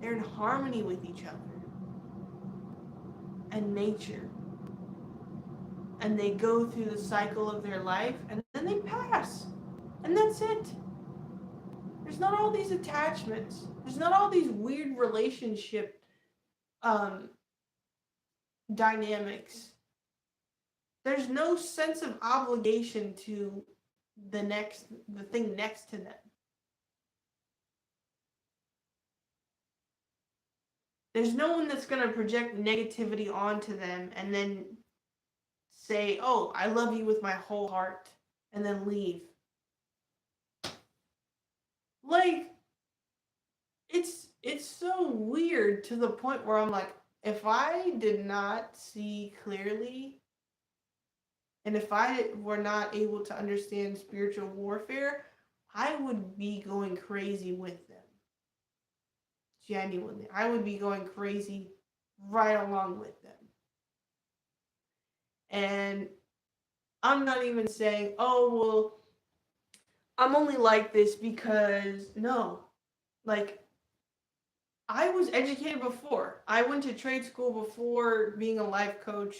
They're in harmony with each other and nature. And they go through the cycle of their life and then they pass. And that's it. There's not all these attachments. There's not all these weird relationship dynamics. There's no sense of obligation to the thing next to them. There's no one that's going to project negativity onto them and then say, oh, I love you with my whole heart, and then leave. Like, it's so weird to the point where I'm like, if I did not see clearly, and if I were not able to understand spiritual warfare, I would be going crazy with them. Genuinely. I would be going crazy right along with them. And I'm not even saying, oh, well, I'm only like this because, no. Like, I was educated before. I went to trade school before being a life coach.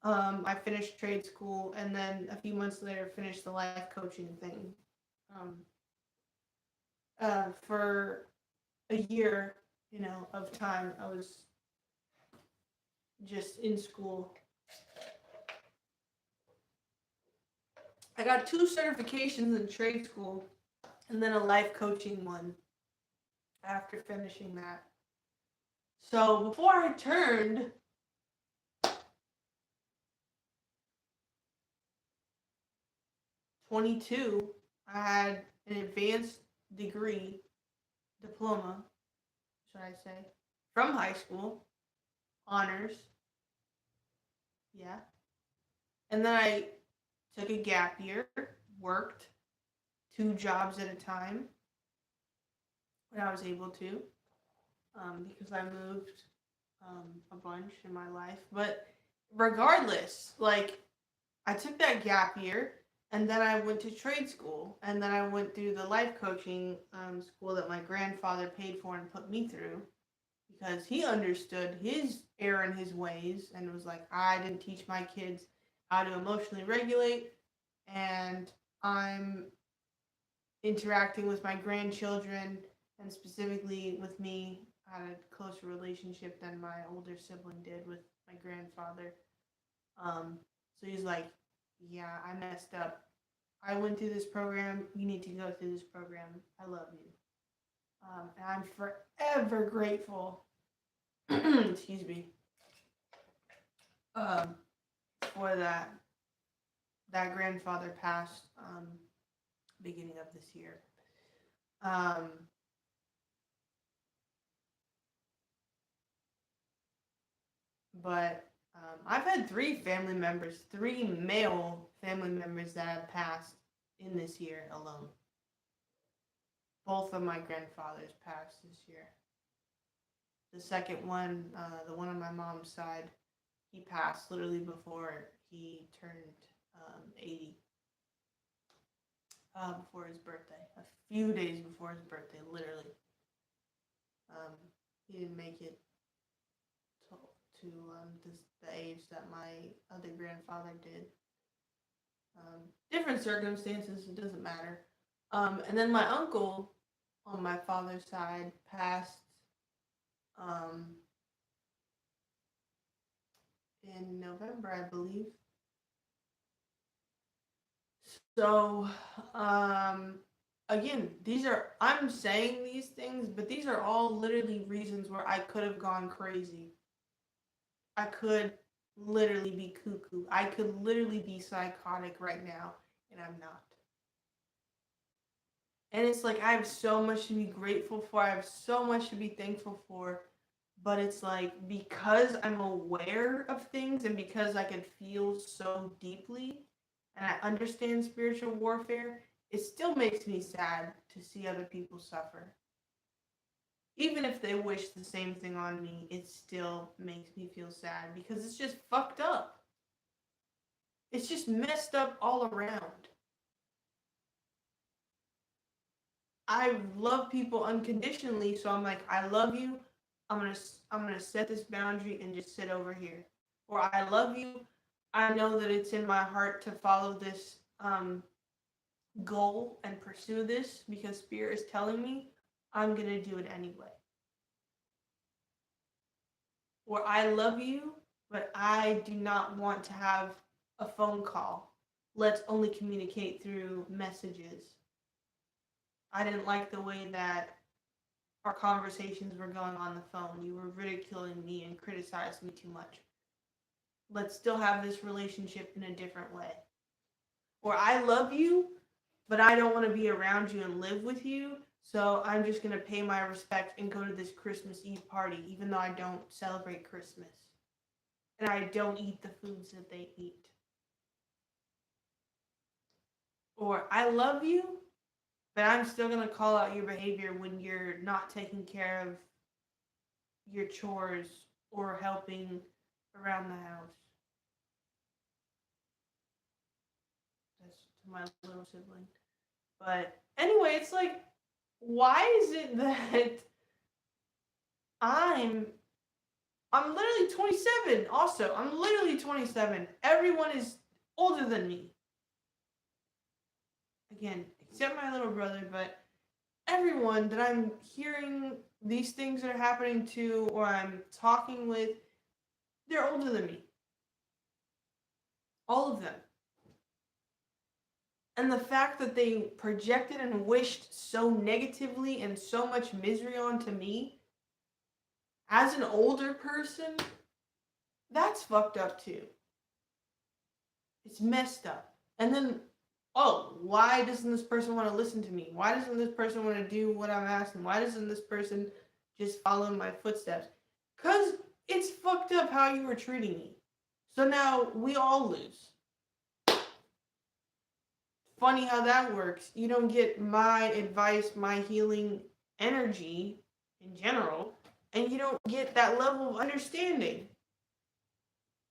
I finished trade school and then a few months later finished the life coaching thing. For a year, of time, I was just in school. I got 2 certifications in trade school and then a life coaching one after finishing that. So before I turned 22, I had an advanced degree, diploma, should I say, from high school, honors, yeah. And then I took a gap year, worked 2 jobs at a time when I was able to, because I moved a bunch in my life. But regardless, like, I took that gap year and then I went to trade school and then I went through the life coaching school that my grandfather paid for and put me through because he understood his error in his ways and was like, I didn't teach my kids how to emotionally regulate, and I'm interacting with my grandchildren and specifically with me. I had a closer relationship than my older sibling did with my grandfather. So he's like, yeah, I messed up. I went through this program. You need to go through this program. I love you. And I'm forever grateful, excuse me, um, for that. That grandfather passed beginning of this year. Um, but I've had three male family members that have passed in this year alone. Both of my grandfathers passed this year. The second one, the one on my mom's side, he passed literally before he turned 80, before his birthday. A few days before his birthday, literally. Um, he didn't make it to the age that my other grandfather did. Different circumstances, it doesn't matter. And then my uncle on my father's side passed um, in November, I believe. So, again, I'm saying these things, but these are all literally reasons where I could have gone crazy. I could literally be cuckoo. I could literally be psychotic right now, and I'm not. And it's like I have so much to be grateful for. I have so much to be thankful for. But it's like because I'm aware of things and because I can feel so deeply and I understand spiritual warfare, it still makes me sad to see other people suffer. Even if they wish the same thing on me, it still makes me feel sad because it's just fucked up. It's just messed up all around. I love people unconditionally, so I'm like, I love you. I'm gonna set this boundary and just sit over here. Or I love you. I know that it's in my heart to follow this goal and pursue this because spirit is telling me I'm gonna do it anyway. Or I love you, but I do not want to have a phone call. Let's only communicate through messages. I didn't like the way that our conversations were going on the phone. You were ridiculing me and criticizing me too much. Let's still have this relationship in a different way. Or I love you, but I don't want to be around you and live with you. So I'm just going to pay my respect and go to this Christmas Eve party, even though I don't celebrate Christmas. And I don't eat the foods that they eat. Or I love you, but I'm still going to call out your behavior when you're not taking care of your chores or helping around the house. That's to my little sibling. But anyway, it's like, why is it that I'm I'm literally 27 also. I'm literally 27. Everyone is older than me. Again, except my little brother, but everyone that I'm hearing these things that are happening to or I'm talking with, they're older than me. All of them. And the fact that they projected and wished so negatively and so much misery onto me as an older person, that's fucked up too. It's messed up. And then oh, why doesn't this person want to listen to me? Why doesn't this person want to do what I'm asking? Why doesn't this person just follow in my footsteps? Because it's fucked up how you were treating me. So now we all lose. Funny how that works. You don't get my advice, my healing energy in general, and you don't get that level of understanding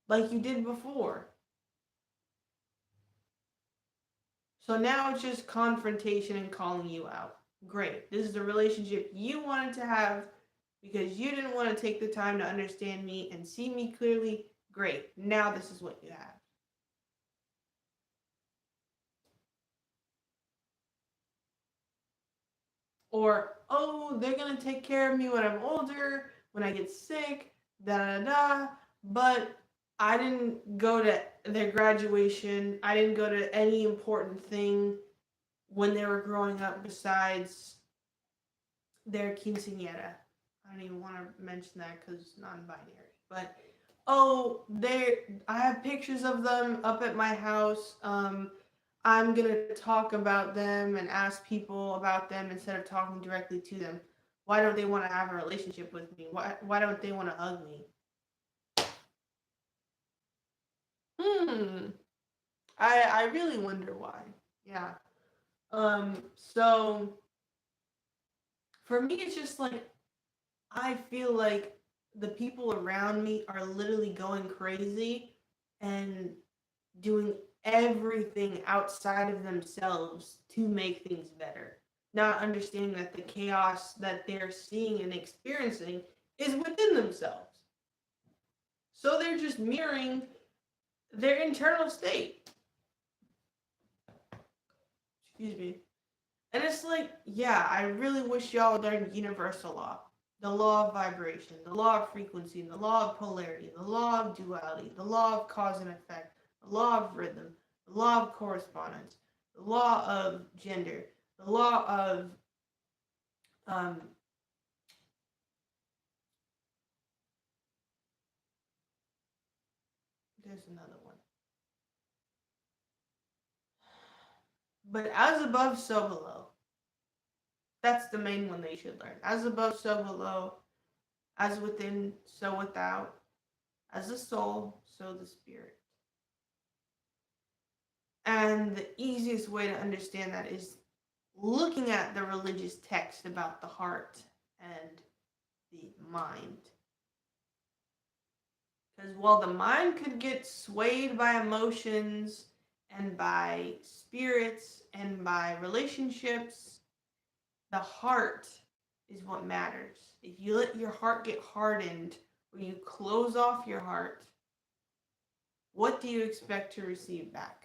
like you did before. So now it's just confrontation and calling you out. Great. This is the relationship you wanted to have because you didn't want to take the time to understand me and see me clearly. Great. Now this is what you have. Or, oh, they're going to take care of me when I'm older, when I get sick, da da da. But I didn't go to their graduation. I didn't go to any important thing when they were growing up besides their quinceañera. I don't even want to mention that because it's non-binary. But oh, they I have pictures of them up at my house. I'm gonna talk about them and ask people about them instead of talking directly to them. Why don't they want to have a relationship with me? Why don't they want to hug me? Hmm. I really wonder why. Yeah. So for me it's just like I feel like the people around me are literally going crazy and doing everything outside of themselves to make things better. Not understanding that the chaos that they're seeing and experiencing is within themselves. So they're just mirroring their internal state. Excuse me. And it's like, yeah, I really wish y'all learned universal law. The law of vibration, the law of frequency, the law of polarity, the law of duality, the law of cause and effect, the law of rhythm, the law of correspondence, the law of gender, the law of um, there's another one. But as above, so below. That's the main one they should learn. As above, so below. As within, so without. As the soul, so the spirit. And the easiest way to understand that is looking at the religious text about the heart and the mind. Because while the mind could get swayed by emotions and by spirits and by relationships, the heart is what matters. If you let your heart get hardened or you close off your heart, what do you expect to receive back?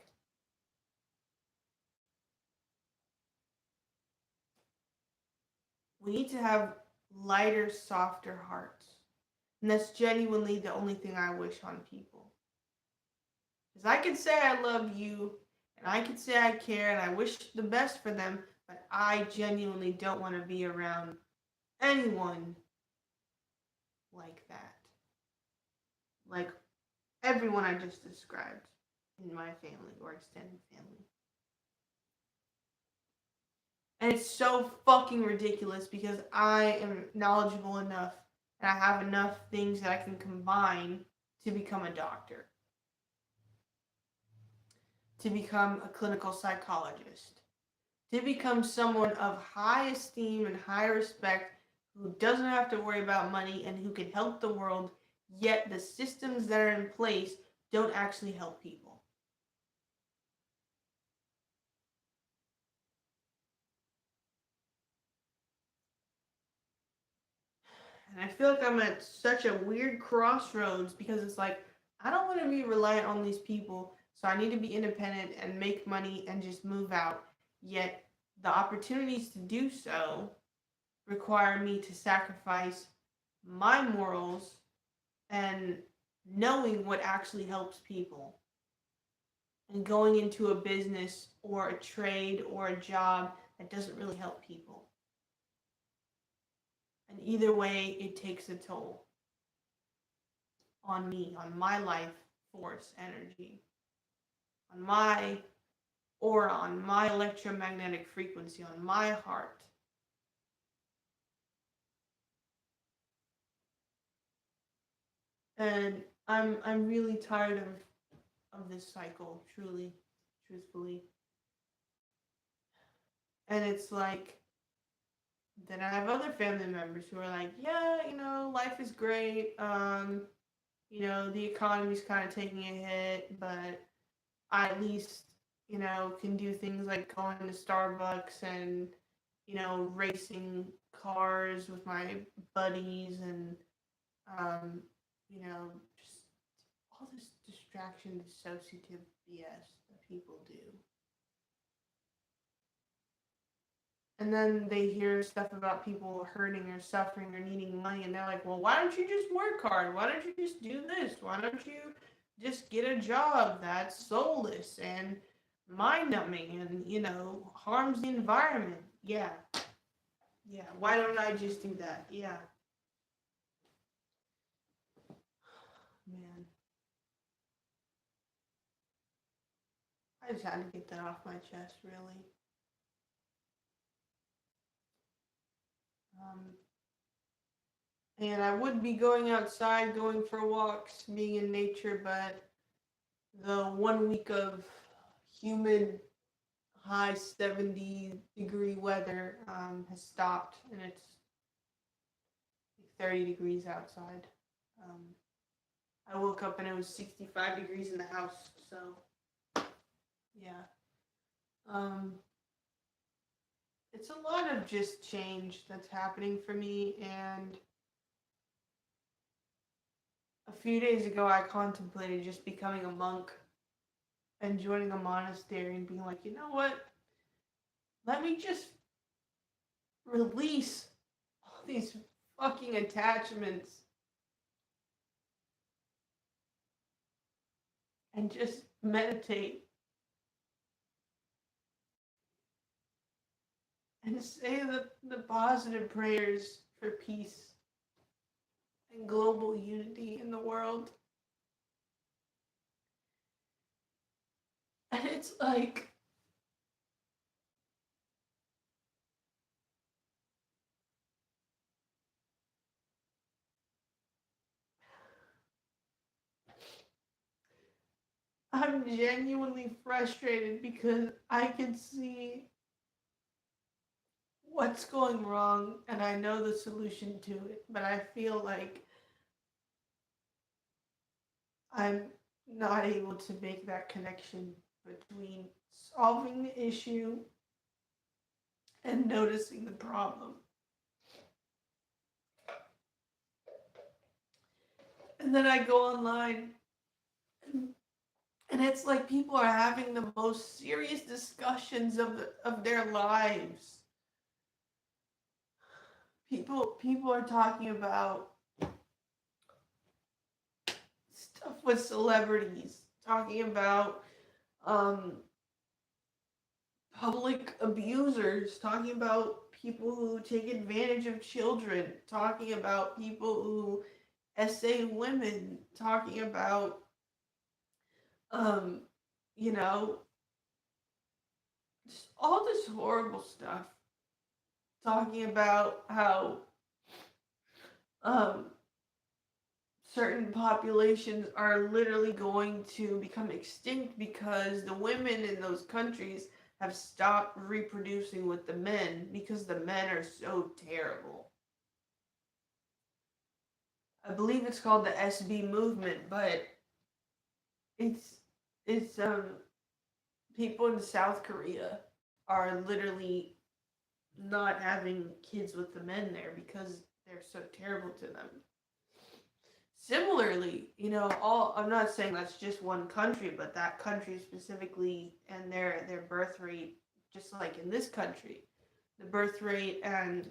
We need to have lighter, softer hearts. And that's genuinely the only thing I wish on people. Because I could say I love you, and I could say I care, and I wish the best for them, but I genuinely don't want to be around anyone like that. Like everyone I just described in my family or extended family. And it's so fucking ridiculous because I am knowledgeable enough and I have enough things that I can combine to become a doctor, to become a clinical psychologist, to become someone of high esteem and high respect who doesn't have to worry about money and who can help the world, yet the systems that are in place don't actually help people. And I feel like I'm at such a weird crossroads because it's like, I don't want to be reliant on these people, so I need to be independent and make money and just move out. Yet the opportunities to do so require me to sacrifice my morals and knowing what actually helps people and going into a business or a trade or a job that doesn't really help people. And either way, it takes a toll on me, on my life force energy, on my or on my electromagnetic frequency, on my heart. And I'm really tired of this cycle, truly, truthfully. And it's like, then I have other family members who are like, yeah, life is great. The economy's kind of taking a hit, but I at least, can do things like going to Starbucks and, racing cars with my buddies and, just all this distraction, dissociative BS that people do. And then they hear stuff about people hurting or suffering or needing money, and they're like, well, why don't you just work hard? Why don't you just do this? Why don't you just get a job that's soulless and mind numbing and, harms the environment? Yeah. Yeah. Why don't I just do that? Yeah. Man. I just had to get that off my chest, really. Um, and I would be going outside, going for walks, being in nature, but the 1 week of humid, high 70-degree weather has stopped, and it's 30 degrees outside. Um, I woke up and it was 65 degrees in the house, so yeah. Um, it's a lot of just change that's happening for me, and a few days ago I contemplated just becoming a monk and joining a monastery and being like, you know what? Let me just release all these fucking attachments and just meditate and say the positive prayers for peace and global unity in the world. And it's like, I'm genuinely frustrated because I can see what's going wrong and I know the solution to it, but I feel like I'm not able to make that connection between solving the issue and noticing the problem. And then I go online and, and it's like people are having the most serious discussions of their lives. People are talking about stuff with celebrities, talking about um, public abusers, talking about people who take advantage of children, talking about people who essay women, talking about um, you know, just all this horrible stuff, talking about how um, certain populations are literally going to become extinct because the women in those countries have stopped reproducing with the men because the men are so terrible. I believe it's called the SB movement, but it's it's people in South Korea are literally not having kids with the men there because they're so terrible to them. Similarly, all I'm not saying that's just one country, but that country specifically and their birth rate, just like in this country, the birth rate and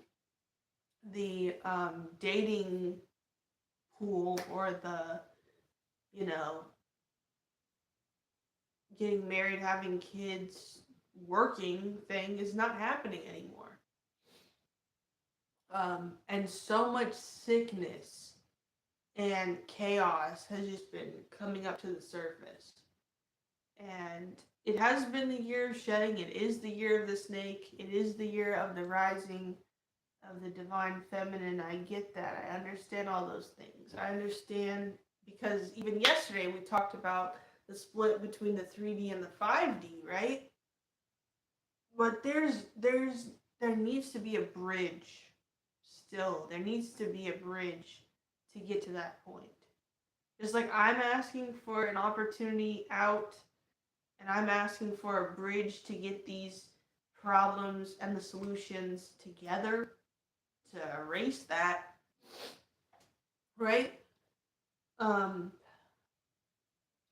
the dating pool or the you know getting married, having kids, working thing is not happening anymore. And so much sickness and chaos has just been coming up to the surface. And it has been the year of shedding. It is the year of the snake. It is the year of the rising of the divine feminine. I get that. I understand all those things. I understand because even yesterday we talked about the split between the 3D and the 5D, right? But there needs to be a bridge still. There needs to be a bridge to get to that point. Just like I'm asking for an opportunity out and I'm asking for a bridge to get these problems and the solutions together to erase that, right? Um,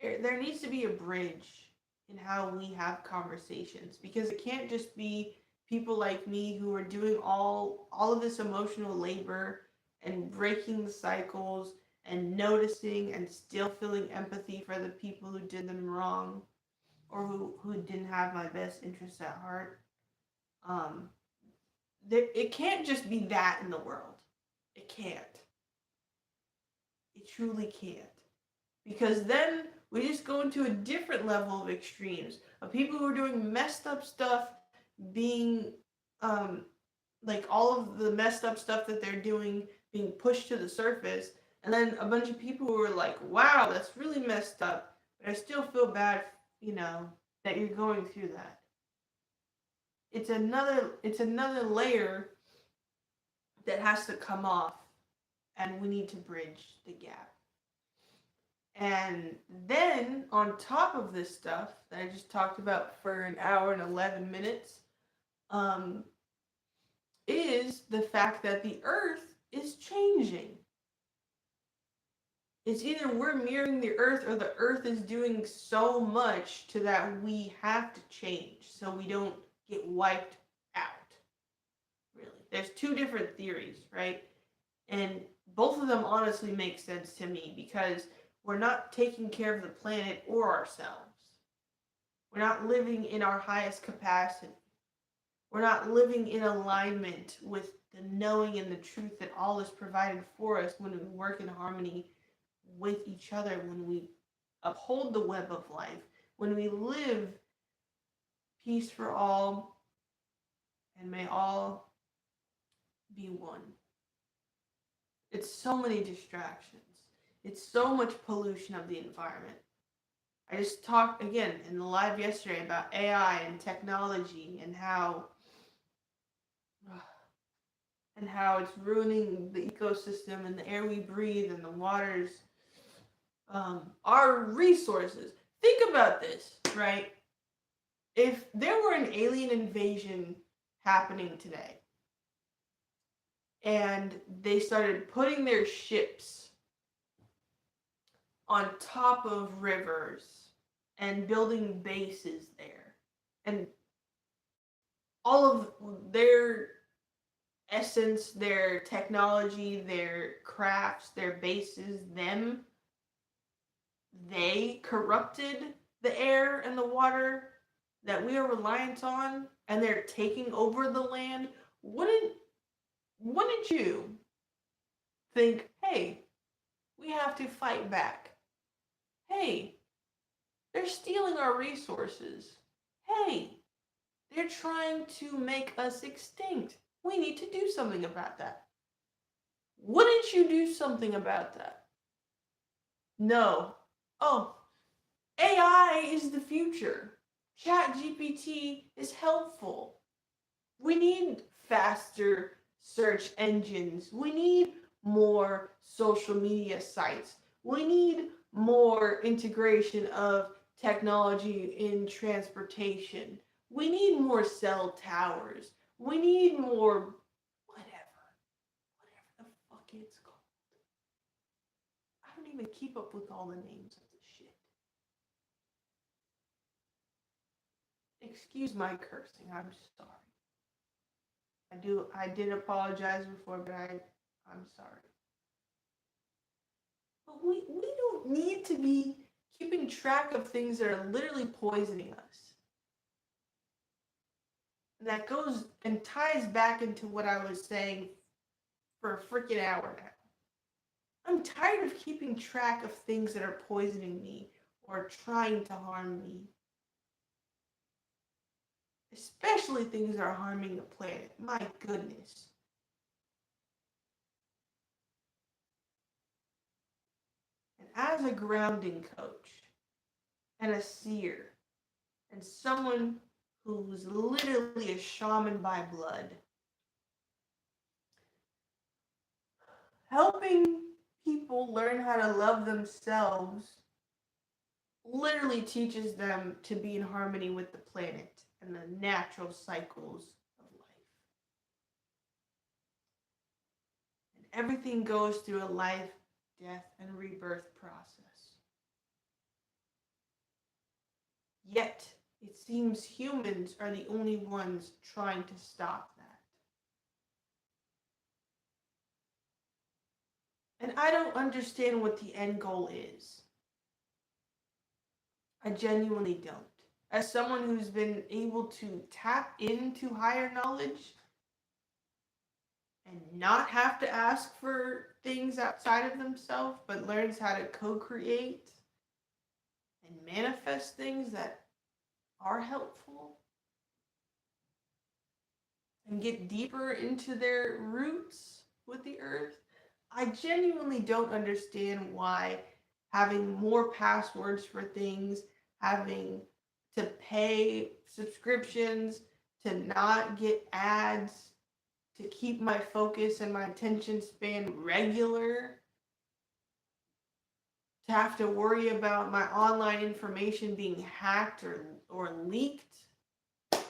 there needs to be a bridge in how we have conversations because it can't just be people like me who are doing all of this emotional labor and breaking the cycles and noticing and still feeling empathy for the people who did them wrong or who didn't have my best interests at heart. Um, it can't just be that in the world. It can't. It truly can't. Because then we just go into a different level of extremes of people who are doing messed up stuff being um like all of the messed up stuff that they're doing being pushed to the surface and then a bunch of people who are like wow that's really messed up but I still feel bad that you're going through that. It's another layer that has to come off and we need to bridge the gap. And then on top of this stuff that I just talked about for an hour and 11 minutes, um, is the fact that the earth is changing. It's either we're mirroring the earth or the earth is doing so much to that we have to change so we don't get wiped out. Really. There's two different theories, right? And both of them honestly make sense to me because we're not taking care of the planet or ourselves. We're not living in our highest capacity. We're not living in alignment with the knowing and the truth that all is provided for us when we work in harmony with each other, when we uphold the web of life, when we live peace for all and may all be one. It's so many distractions. It's so much pollution of the environment. I just talked again in the live yesterday about AI and technology and how it's ruining the ecosystem and the air we breathe and the waters, our resources. Think about this, right? If there were an alien invasion happening today and they started putting their ships on top of rivers and building bases there and all of their essence, their technology, their crafts, their bases, they corrupted the air and the water that we are reliant on, and they're taking over the land. Wouldn't you think, hey, we have to fight back? Hey, they're stealing our resources. Hey, they're trying to make us extinct. We need to do something about that. Wouldn't you do something about that? No. Oh, AI is the future. ChatGPT is helpful. We need faster search engines. We need more social media sites. We need more integration of technology in transportation. We need more cell towers. We need more whatever the fuck it's called. I don't even keep up with all the names of the shit. Excuse my cursing. I'm sorry. I did apologize before, but I'm sorry. But we don't need to be keeping track of things that are literally poisoning us. And that goes and ties back into what I was saying for a freaking hour now. I'm tired of keeping track of things that are poisoning me or trying to harm me. especially things that are harming the planet. My goodness. And as a grounding coach and a seer and someone who's literally a shaman by blood, helping people learn how to love themselves literally teaches them to be in harmony with the planet and the natural cycles of life. And everything goes through a life, death, and rebirth process. Yet, it seems humans are the only ones trying to stop that. And I don't understand what the end goal is. I genuinely don't. As someone who's been able to tap into higher knowledge and not have to ask for things outside of themselves, but learns how to co create and manifest things that are helpful and get deeper into their roots with the earth, I genuinely don't understand why having more passwords for things, having to pay subscriptions, to not get ads, to keep my focus and my attention span regular, to have to worry about my online information being hacked or leaked, to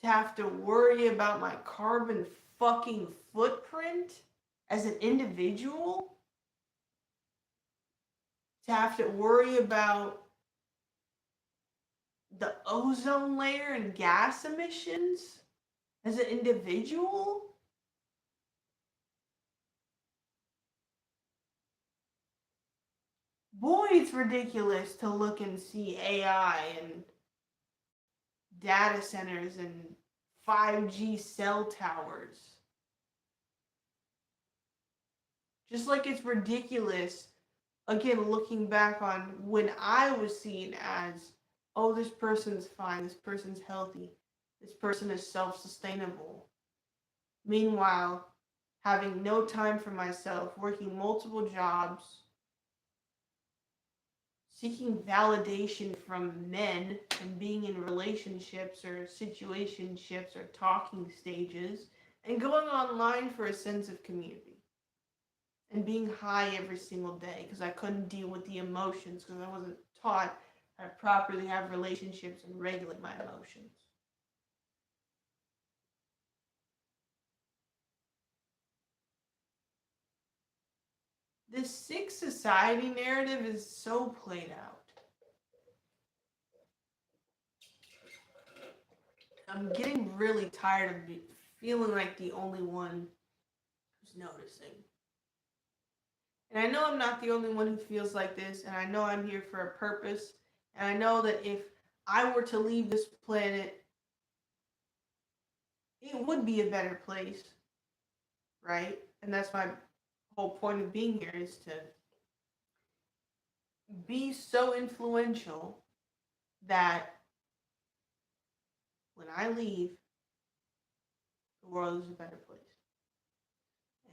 have to worry about my carbon fucking footprint as an individual, to have to worry about the ozone layer and gas emissions as an individual. Boy, it's ridiculous to look and see AI and data centers and 5G cell towers. Just like it's ridiculous, again, looking back on when I was seen as, oh, this person's fine, this person's healthy, this person is self sustainable. Meanwhile, having no time for myself, working multiple jobs, seeking validation from men and being in relationships or situationships or talking stages, and going online for a sense of community. And being high every single day because I couldn't deal with the emotions because I wasn't taught how to properly have relationships and regulate my emotions. This sick society narrative is so played out. I'm getting really tired of feeling like the only one who's noticing. And I know I'm not the only one who feels like this, and I know I'm here for a purpose, and I know that if I were to leave this planet, it would be a better place, right? And that's my whole point of being here is to be so influential that when I leave, the world is a better place.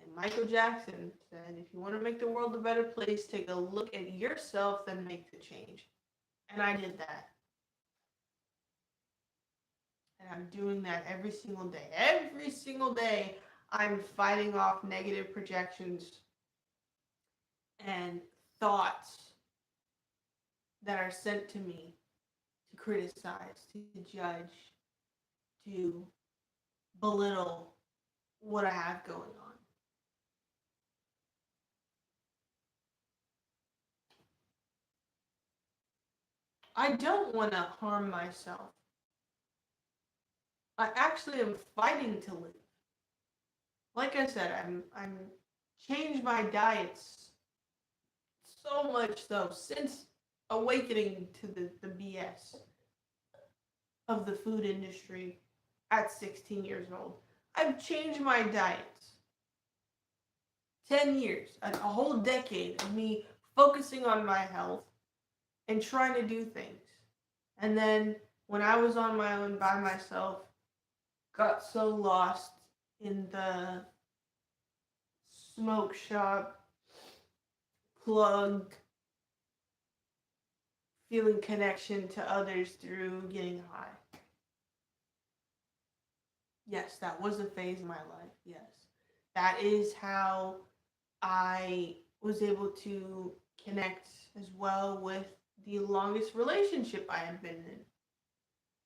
And Michael Jackson said, if you want to make the world a better place, take a look at yourself, then make the change. And I did that. And I'm doing that every single day. Every single day, I'm fighting off negative projections and thoughts that are sent to me to criticize, to judge, to belittle what I have going on. I don't want to harm myself. I actually am fighting to live. Like I said, I'm changed my diets so much so since awakening to the BS of the food industry at 16 years old. I've changed my diets. 10 years, a whole decade of me focusing on my health and trying to do things. And then when I was on my own by myself, got so lost in the smoke shop, plug, feeling connection to others through getting high. Yes, that was a phase in my life. Yes. That is how I was able to connect as well with the longest relationship I have been in.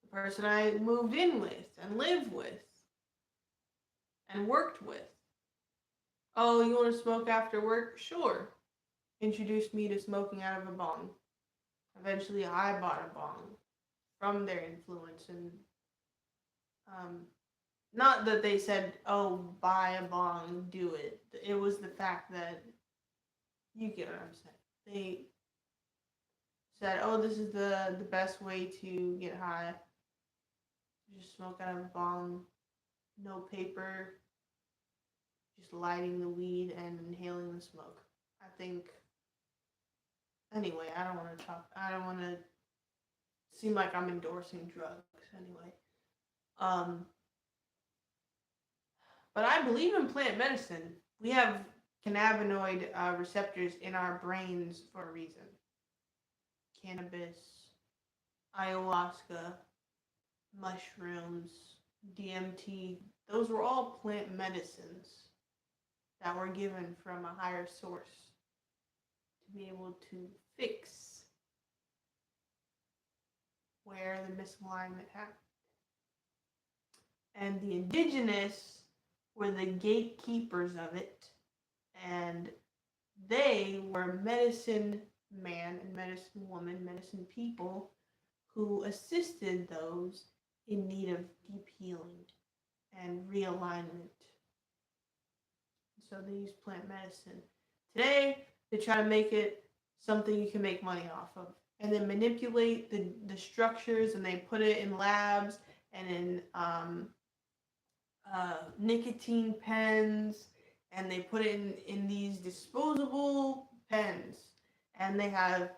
The person I moved in with and lived with and worked with. Oh, you want to smoke after work? Sure. Introduced me to smoking out of a bong. Eventually, I bought a bong from their influence, and um, not that they said, "Oh, buy a bong, do it." It was the fact that you get what I'm saying. They said, "Oh, this is the best way to get high. Just smoke out of a bong, no paper, just lighting the weed and inhaling the smoke." I think. Anyway, I don't want to talk. I don't want to seem like I'm endorsing drugs. Anyway, um, but I believe in plant medicine. We have cannabinoid receptors in our brains for a reason. Cannabis, ayahuasca, mushrooms, DMT, those were all plant medicines that were given from a higher source to be able to fix where the misalignment happened. And the indigenous were the gatekeepers of it, and they were medicine man and medicine woman, medicine people who assisted those in need of deep healing and realignment. So they use plant medicine. Today, they try to make it something you can make money off of. And then manipulate the structures, and they put it in labs and in nicotine pens, and they put it in these disposable pens, and they have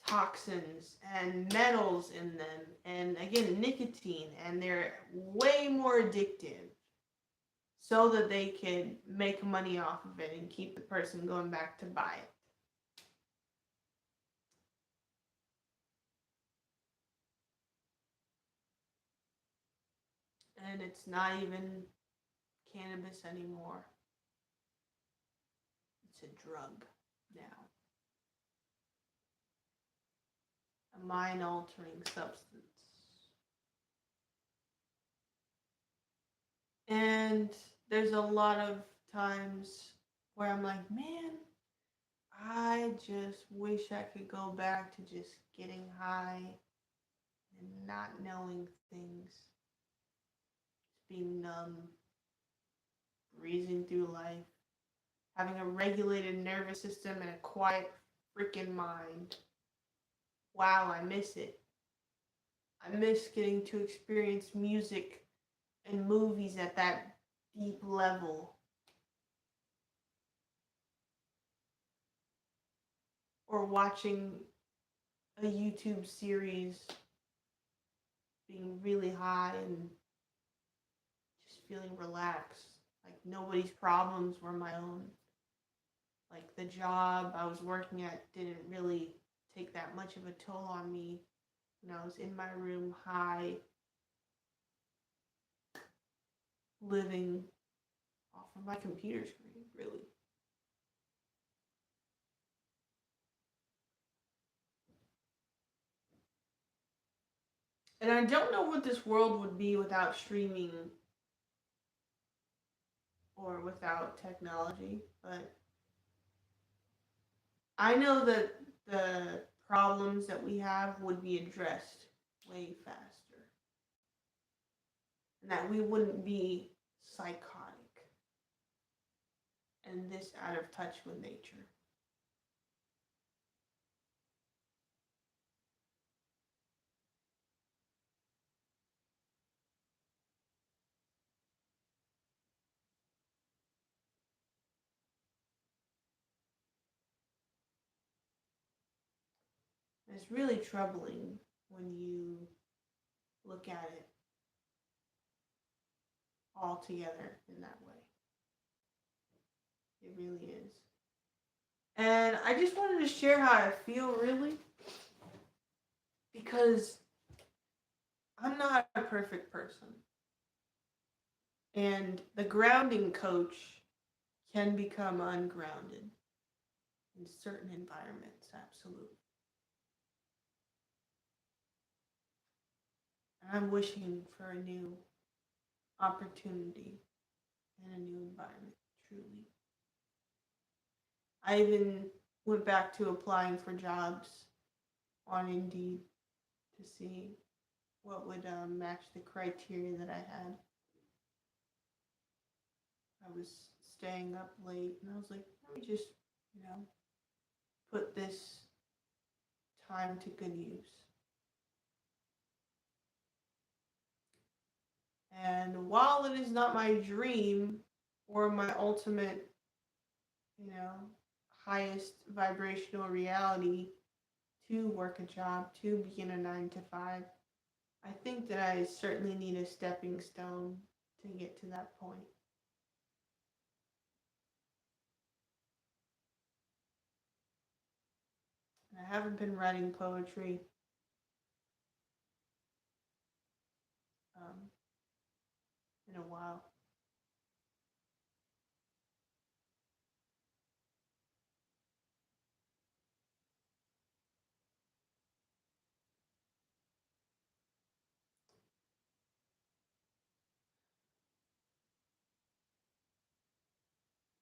toxins and metals in them, and again nicotine, and they're way more addictive so that they can make money off of it and keep the person going back to buy it. And it's not even cannabis anymore, it's a drug now, a mind altering substance. And there's a lot of times where I'm like, man, I just wish I could go back to just getting high and not knowing things, just being numb, breezing through life, having a regulated nervous system and a quiet freaking mind. Wow, I miss it. I miss getting to experience music and movies at that deep level. Or watching a YouTube series, being really high and just feeling relaxed. Like nobody's problems were my own. Like the job I was working at didn't really take that much of a toll on me when I was in my room high, living off of my computer screen, really. And I don't know what this world would be without streaming or without technology, but I know that the problems that we have would be addressed way faster, and that we wouldn't be psychotic and this out of touch with nature. And it's really troubling when you look at it all together in that way. It really is. And I just wanted to share how I feel, really, because I'm not a perfect person. And the grounding coach can become ungrounded in certain environments, absolutely. And I'm wishing for a new opportunity and a new environment, truly. I even went back to applying for jobs on Indeed to see what would match the criteria that I had. I was staying up late and I was like, let me just, you know, put this time to good use. And while it is not my dream or my ultimate, you know, highest vibrational reality to work a job, to be in a 9 to 5, I think that I certainly need a stepping stone to get to that point. And I haven't been writing poetry um, in a while.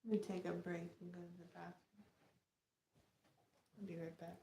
Let me take a break and go to the bathroom. I'll be right back.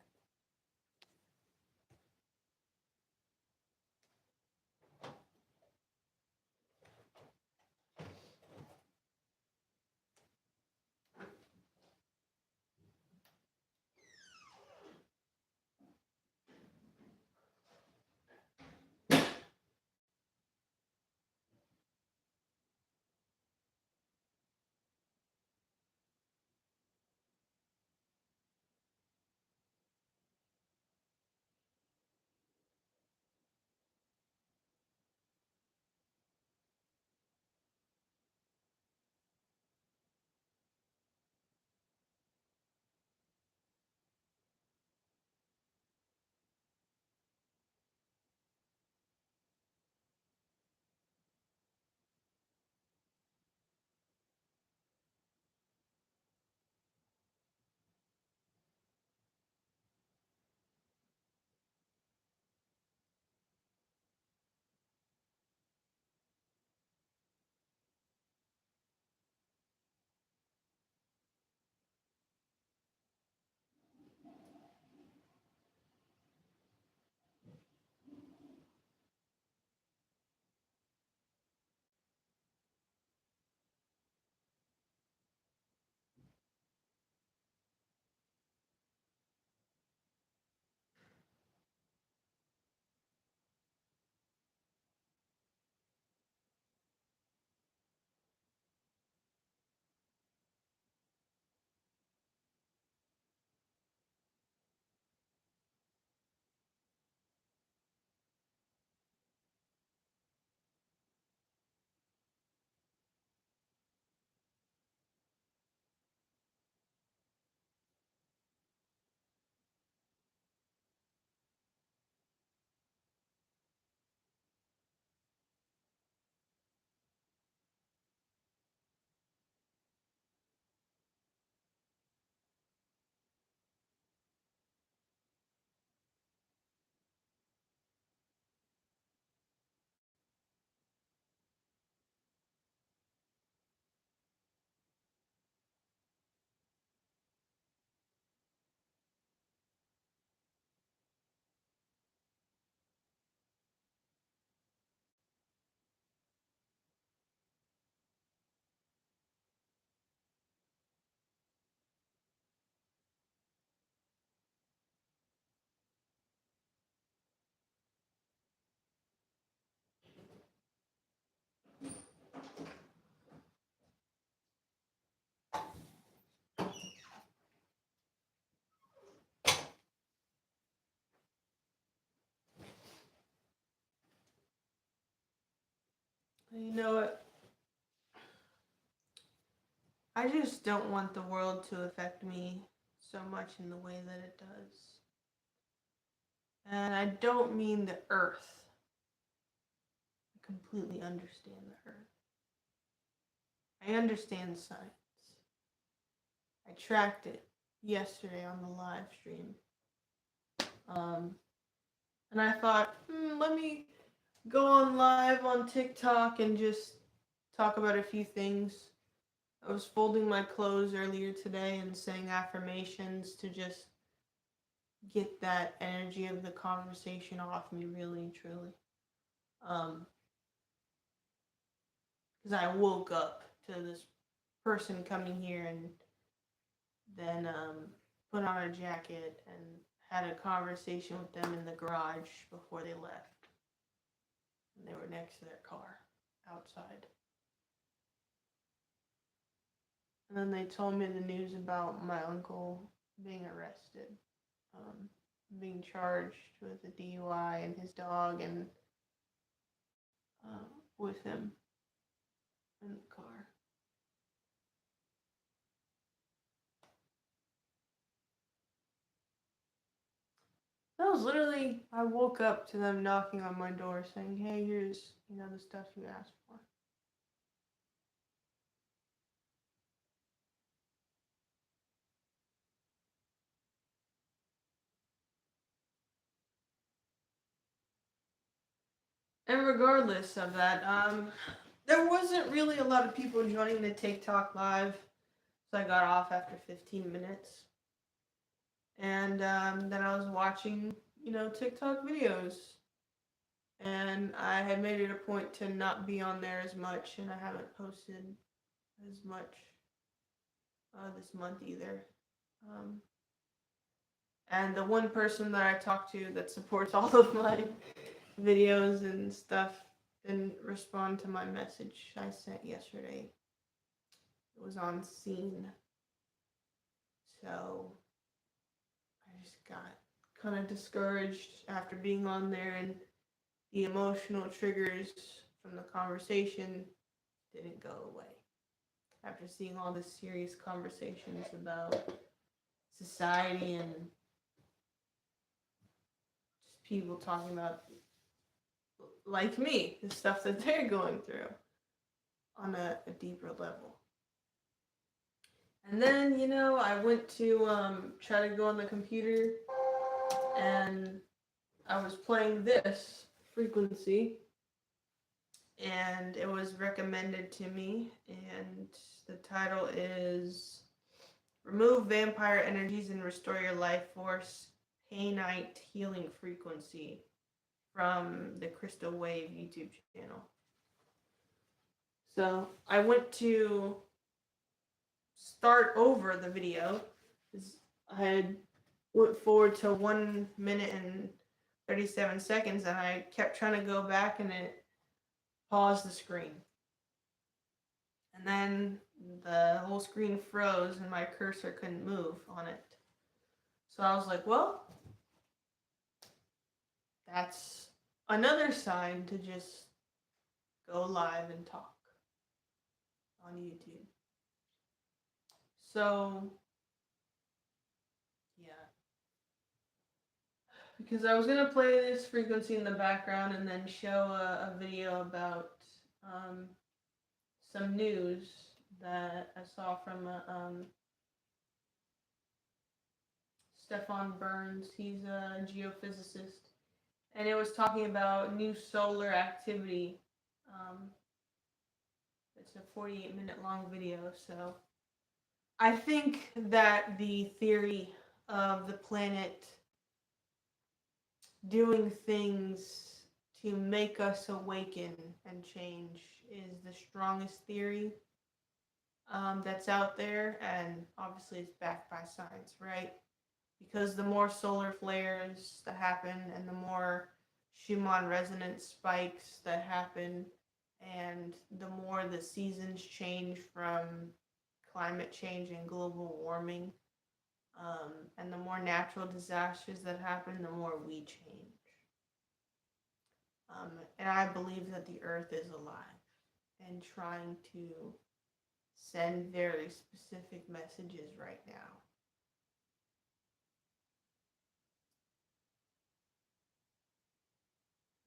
You know what? I just don't want the world to affect me so much in the way that it does. And I don't mean the earth. I completely understand the earth. I understand science. I tracked it yesterday on the live stream. And I thought, let me go on live on TikTok and just talk about a few things. I was folding my clothes earlier today and saying affirmations to just get that energy of the conversation off me, really and truly. Because I woke up to this person coming here and then put on a jacket and had a conversation with them in the garage before they left. And they were next to their car outside. And then they told me the news about my uncle being arrested, being charged with a DUI and his dog and with him in the car. That was literally, I woke up to them knocking on my door saying, hey, here's, the stuff you asked for. And regardless of that, there wasn't really a lot of people joining the TikTok live, so I got off after 15 minutes. And then I was watching, TikTok videos. And I had made it a point to not be on there as much, and I haven't posted as much this month either. And the one person that I talked to that supports all of my videos and stuff didn't respond to my message I sent yesterday. It was on scene. So I just got kind of discouraged after being on there, and the emotional triggers from the conversation didn't go away. After seeing all the serious conversations about society and just people talking about, like me, the stuff that they're going through on a deeper level. And then, I went to try to go on the computer, and I was playing this frequency, and it was recommended to me, and the title is Remove Vampire Energies and Restore Your Life Force Painite Healing Frequency from the Crystal Wave YouTube channel. So I went to start over the video. I had went forward to 1 minute and 37 seconds, and I kept trying to go back, and it paused the screen. And then the whole screen froze, and my cursor couldn't move on it. So I was like, well, that's another sign to just go live and talk on YouTube. So, yeah. Because I was going to play this frequency in the background and then show a video about some news that I saw from Stefan Burns. He's a geophysicist. And it was talking about new solar activity. It's a 48-minute long video, so I think that the theory of the planet doing things to make us awaken and change is the strongest theory that's out there, and obviously it's backed by science, right? Because the more solar flares that happen and the more Schumann resonance spikes that happen, and the more the seasons change from climate change and global warming, and the more natural disasters that happen, the more we change. And I believe that the earth is alive. and trying to send very specific messages right now.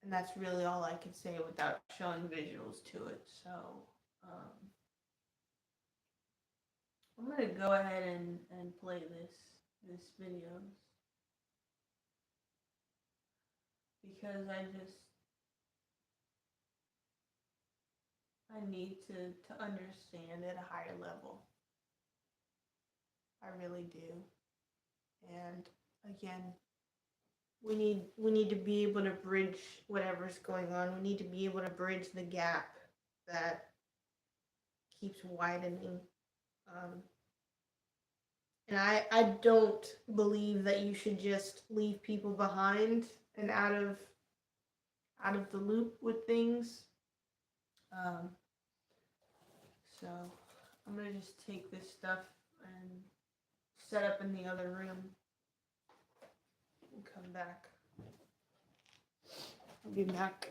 And that's really all I can say without showing visuals to it. So I'm gonna go ahead and play this video because I need to understand at a higher level. I really do. And again, we need to be able to bridge whatever's going on. We need to be able to bridge the gap that keeps widening. And I don't believe that you should just leave people behind and out of the loop with things. So I'm gonna just take this stuff and set up in the other room and come back. I'll be back.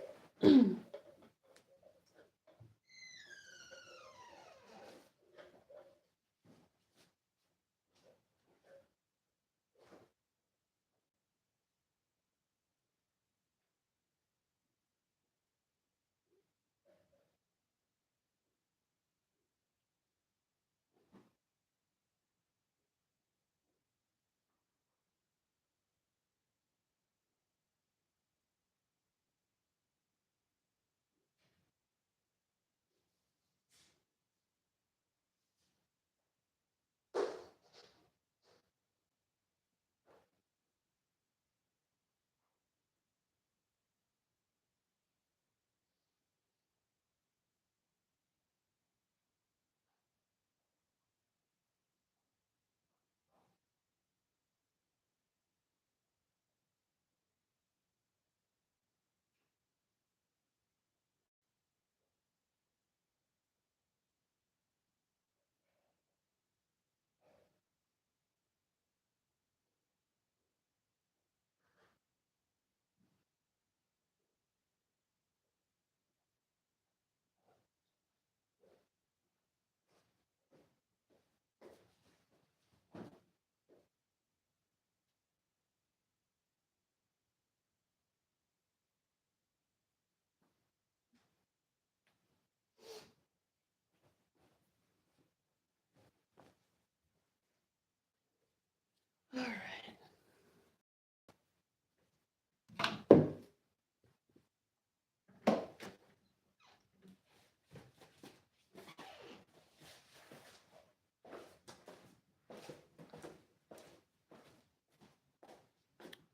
All right.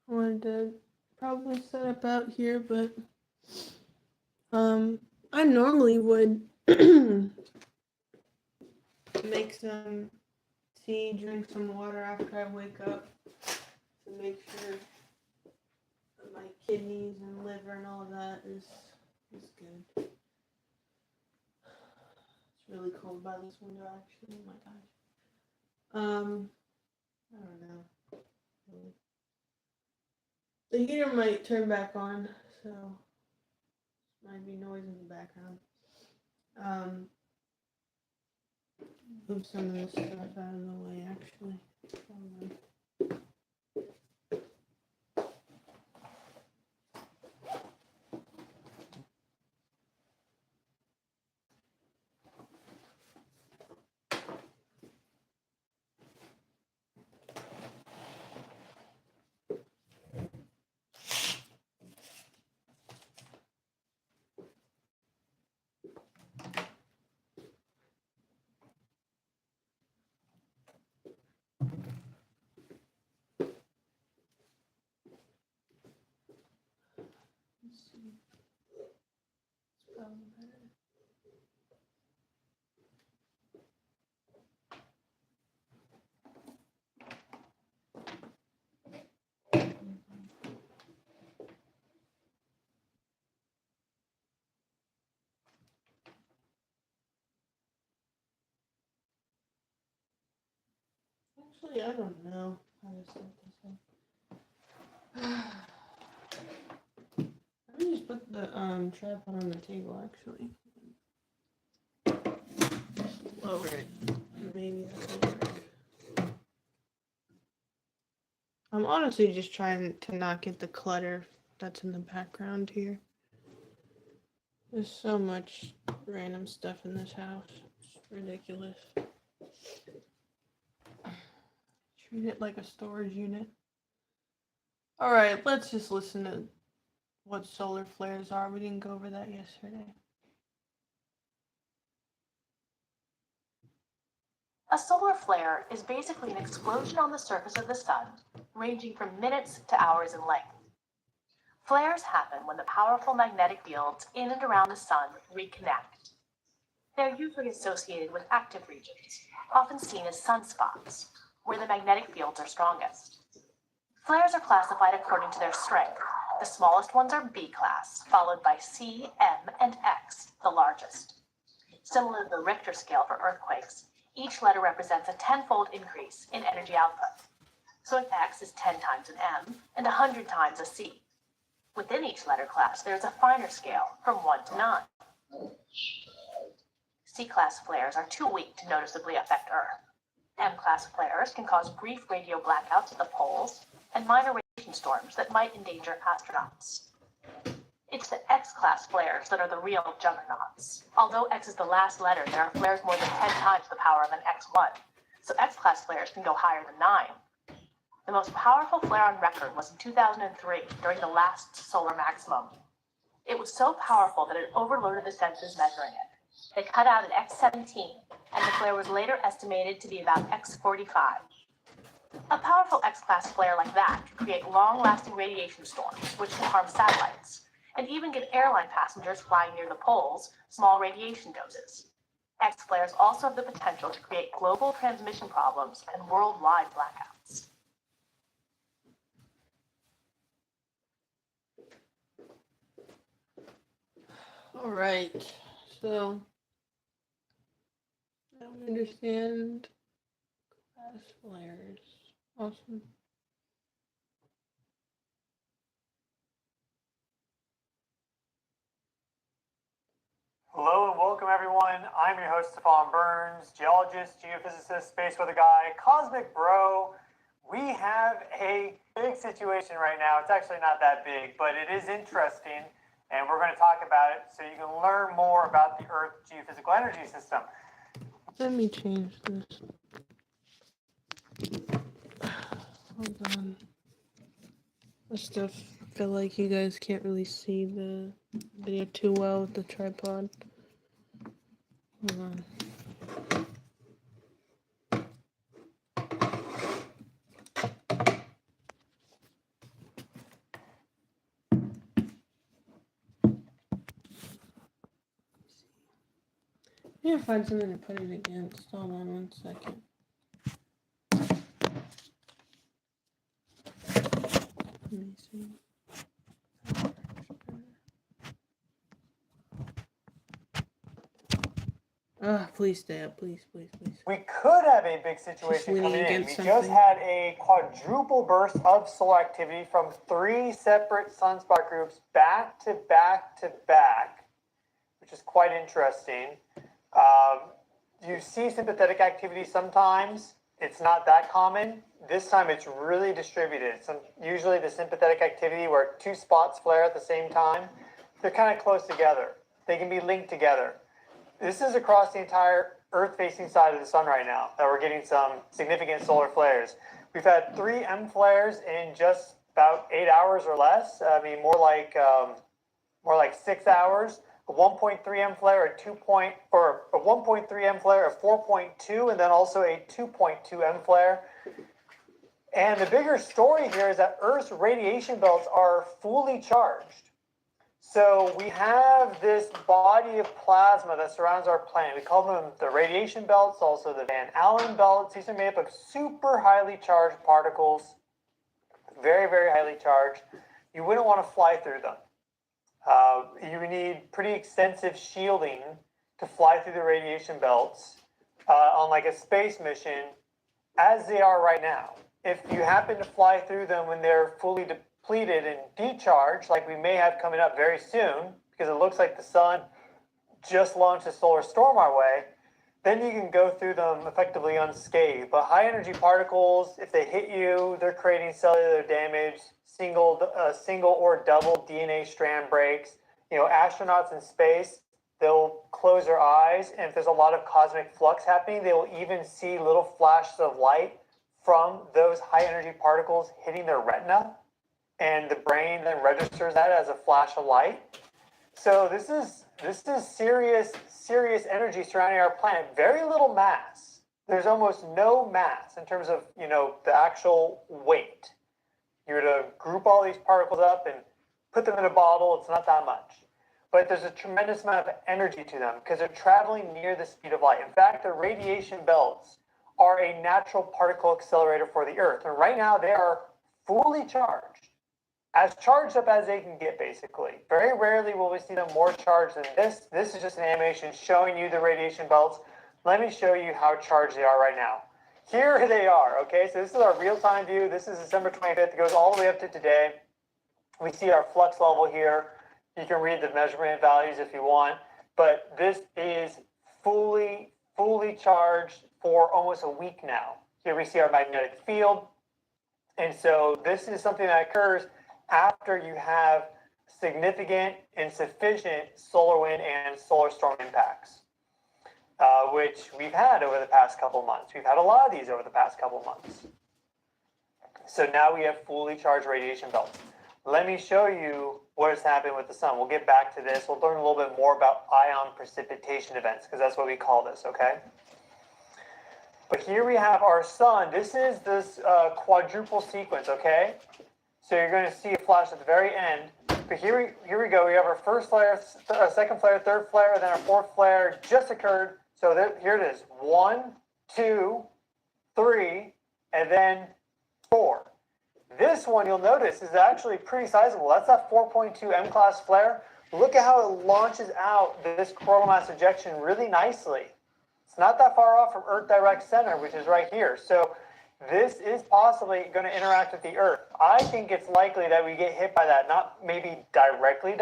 I wanted to probably set up out here, but I normally would make some tea, drink some water after I wake up to make sure that my kidneys and liver and all that is good. It's really cold by this window actually. Oh my gosh. I don't know. The heater might turn back on, so might be noise in the background. Move some of this stuff out of the way actually. Let's see. It's probably better. Actually, I don't know how to set this up. Let me just put the tripod on the table actually. lower it. Maybe that'll work. I'm honestly just trying to not get the clutter that's in the background here. There's so much random stuff in this house. It's ridiculous. Treat it like a storage unit. Alright, let's just listen to what solar flares are. We didn't go over that yesterday. A solar flare is basically an explosion on the surface of the sun, ranging from minutes to hours in length. Flares happen when the powerful magnetic fields in and around the sun reconnect. They're usually associated with active regions, often seen as sunspots, where the magnetic fields are strongest. Flares are classified according to their strength. The smallest ones are B class, followed by C, M, and X, the largest. Similar to the Richter scale for earthquakes, each letter represents a tenfold increase in energy output. So an X is 10 times an M and 100 times a C. Within each letter class, there is a finer scale from 1 to 9. C-class flares are too weak to noticeably affect Earth. M-class flares can cause brief radio blackouts at the poles and minor radiation storms that might endanger astronauts. It's the X-class flares that are the real juggernauts. Although X is the last letter, there are flares more than 10 times the power of an X1, so X-class flares can go higher than 9. The most powerful flare on record was in 2003 during the last solar maximum. It was so powerful that it overloaded the sensors measuring it. They cut out at X17, and the flare was later estimated to be about X45. A powerful X-class flare like that can create long-lasting radiation storms, which can harm satellites, and even give airline passengers flying near the poles small radiation doses. X flares also have the potential to create global transmission problems and worldwide blackouts. All right, so I don't understand class flares. Awesome. Hello and welcome everyone. I'm your host Stefan Burns, geologist, geophysicist, space weather guy, cosmic bro. We have a big situation right now. It's actually not that big, but it is interesting, and we're going to talk about it so you can learn more about the Earth geophysical energy system. Let me change this. Hold on. I still feel like you guys can't really see the video too well with the tripod. Hold on. I need to find something to put it against. Hold on 1 second. Let me see. Please stay up, please. We could have a big situation leaning coming in. against We just something. had a quadruple burst of solar activity from 3 separate sunspot groups back to back to back, which is quite interesting. You see sympathetic activity sometimes. It's not that common. This time it's really distributed. Usually the sympathetic activity where 2 spots flare at the same time, they're kind of close together. They can be linked together. This is across the entire Earth-facing side of the sun right now that we're getting some significant solar flares. We've had 3 M flares in just about 8 hours or less. I mean, more like 6 hours. A 1.3 M flare, a 1.3 M flare, a 4.2, and then also a 2.2 M flare. And the bigger story here is that Earth's radiation belts are fully charged. So we have this body of plasma that surrounds our planet. We call them the radiation belts, also the Van Allen belts. These are made up of super highly charged particles, very, very highly charged. You wouldn't want to fly through them. You need pretty extensive shielding to fly through the radiation belts on like a space mission, as they are right now. If you happen to fly through them when they're fully depleted and decharged, like we may have coming up very soon, because it looks like the sun just launched a solar storm our way, then you can go through them effectively unscathed. But high energy particles, if they hit you, they're creating cellular damage, single or double DNA strand breaks. You know, astronauts in space, they'll close their eyes, and if there's a lot of cosmic flux happening, they will even see little flashes of light from those high energy particles hitting their retina, and the brain then registers that as a flash of light. So this is serious energy surrounding our planet. Very little mass. There's almost no mass in terms of, you know, the actual weight. You were to group all these particles up and put them in a bottle, it's not that much. But there's a tremendous amount of energy to them because they're traveling near the speed of light. In fact, the radiation belts are a natural particle accelerator for the Earth. And right now they are fully charged. As charged up as they can get, basically. Very rarely will we see them more charged than this. This is just an animation showing you the radiation belts. Let me show you how charged they are right now. Here they are, okay? So this is our real-time view. This is December 25th. It goes all the way up to today. We see our flux level here. You can read the measurement values if you want. But this is fully charged for almost a week now. Here we see our magnetic field. And so this is something that occurs after you have significant and sufficient solar wind and solar storm impacts, which we've had over the past couple of months. We've had a lot of these over the past couple of months. So now we have fully charged radiation belts. Let me show you what has happened with the sun. We'll get back to this. We'll learn a little bit more about ion precipitation events, because that's what we call this, okay? But here we have our sun. This is this quadruple sequence, okay? So you're going to see a flash at the very end. But here we go. We have our first flare, second flare, third flare, and then our fourth flare just occurred. So here it is. 1, 2, 3, and then 4. This one, you'll notice, is actually pretty sizable. That's that 4.2 M-class flare. Look at how it launches out this coronal mass ejection really nicely. It's not that far off from Earth direct center, which is right here. So this is possibly going to interact with the Earth. I think it's likely that we get hit by that. Not maybe directly,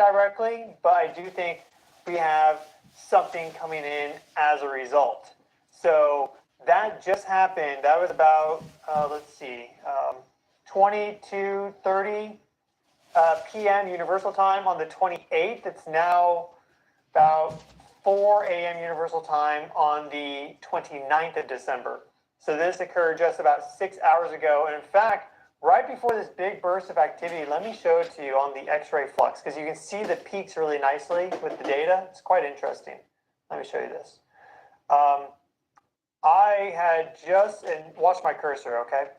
but I do think we have something coming in as a result. So that just happened. That was about, 22:30 p.m. Universal Time on the 28th. It's now about 4 a.m. Universal Time on the 29th of December. So this occurred just about 6 hours ago. And in fact, right before this big burst of activity, let me show it to you on the X-ray flux, because you can see the peaks really nicely with the data. It's quite interesting. Let me show you this. I had just, and watch my cursor, okay?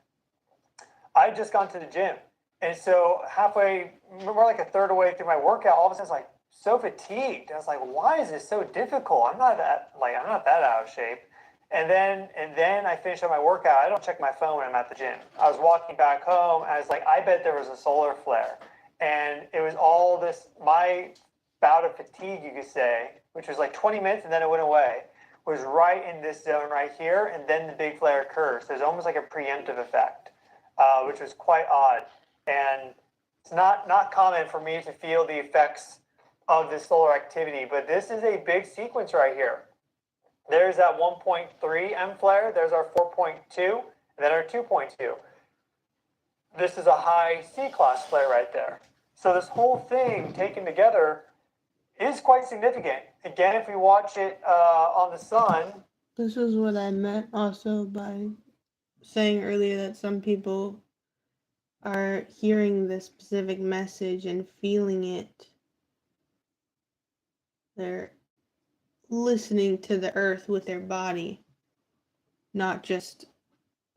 I had just gone to the gym. And so halfway, more like a third of the way through my workout, all of a sudden I was like so fatigued. I was like, why is this so difficult? I'm not that out of shape. And then I finished up my workout. I don't check my phone when I'm at the gym. I was walking back home. And I was like, I bet there was a solar flare. And it was all this, my bout of fatigue, you could say, which was like 20 minutes and then it went away, was right in this zone right here. And then the big flare occurs. There's almost like a preemptive effect, which was quite odd. And it's not common for me to feel the effects of this solar activity, but this is a big sequence right here. There's that 1.3 M flare, there's our 4.2, and then our 2.2. This is a high C-class flare right there. So this whole thing taken together is quite significant. Again, if we watch it on the sun. This is what I meant also by saying earlier that some people are hearing this specific message and feeling it. They're listening to the earth with their body, not just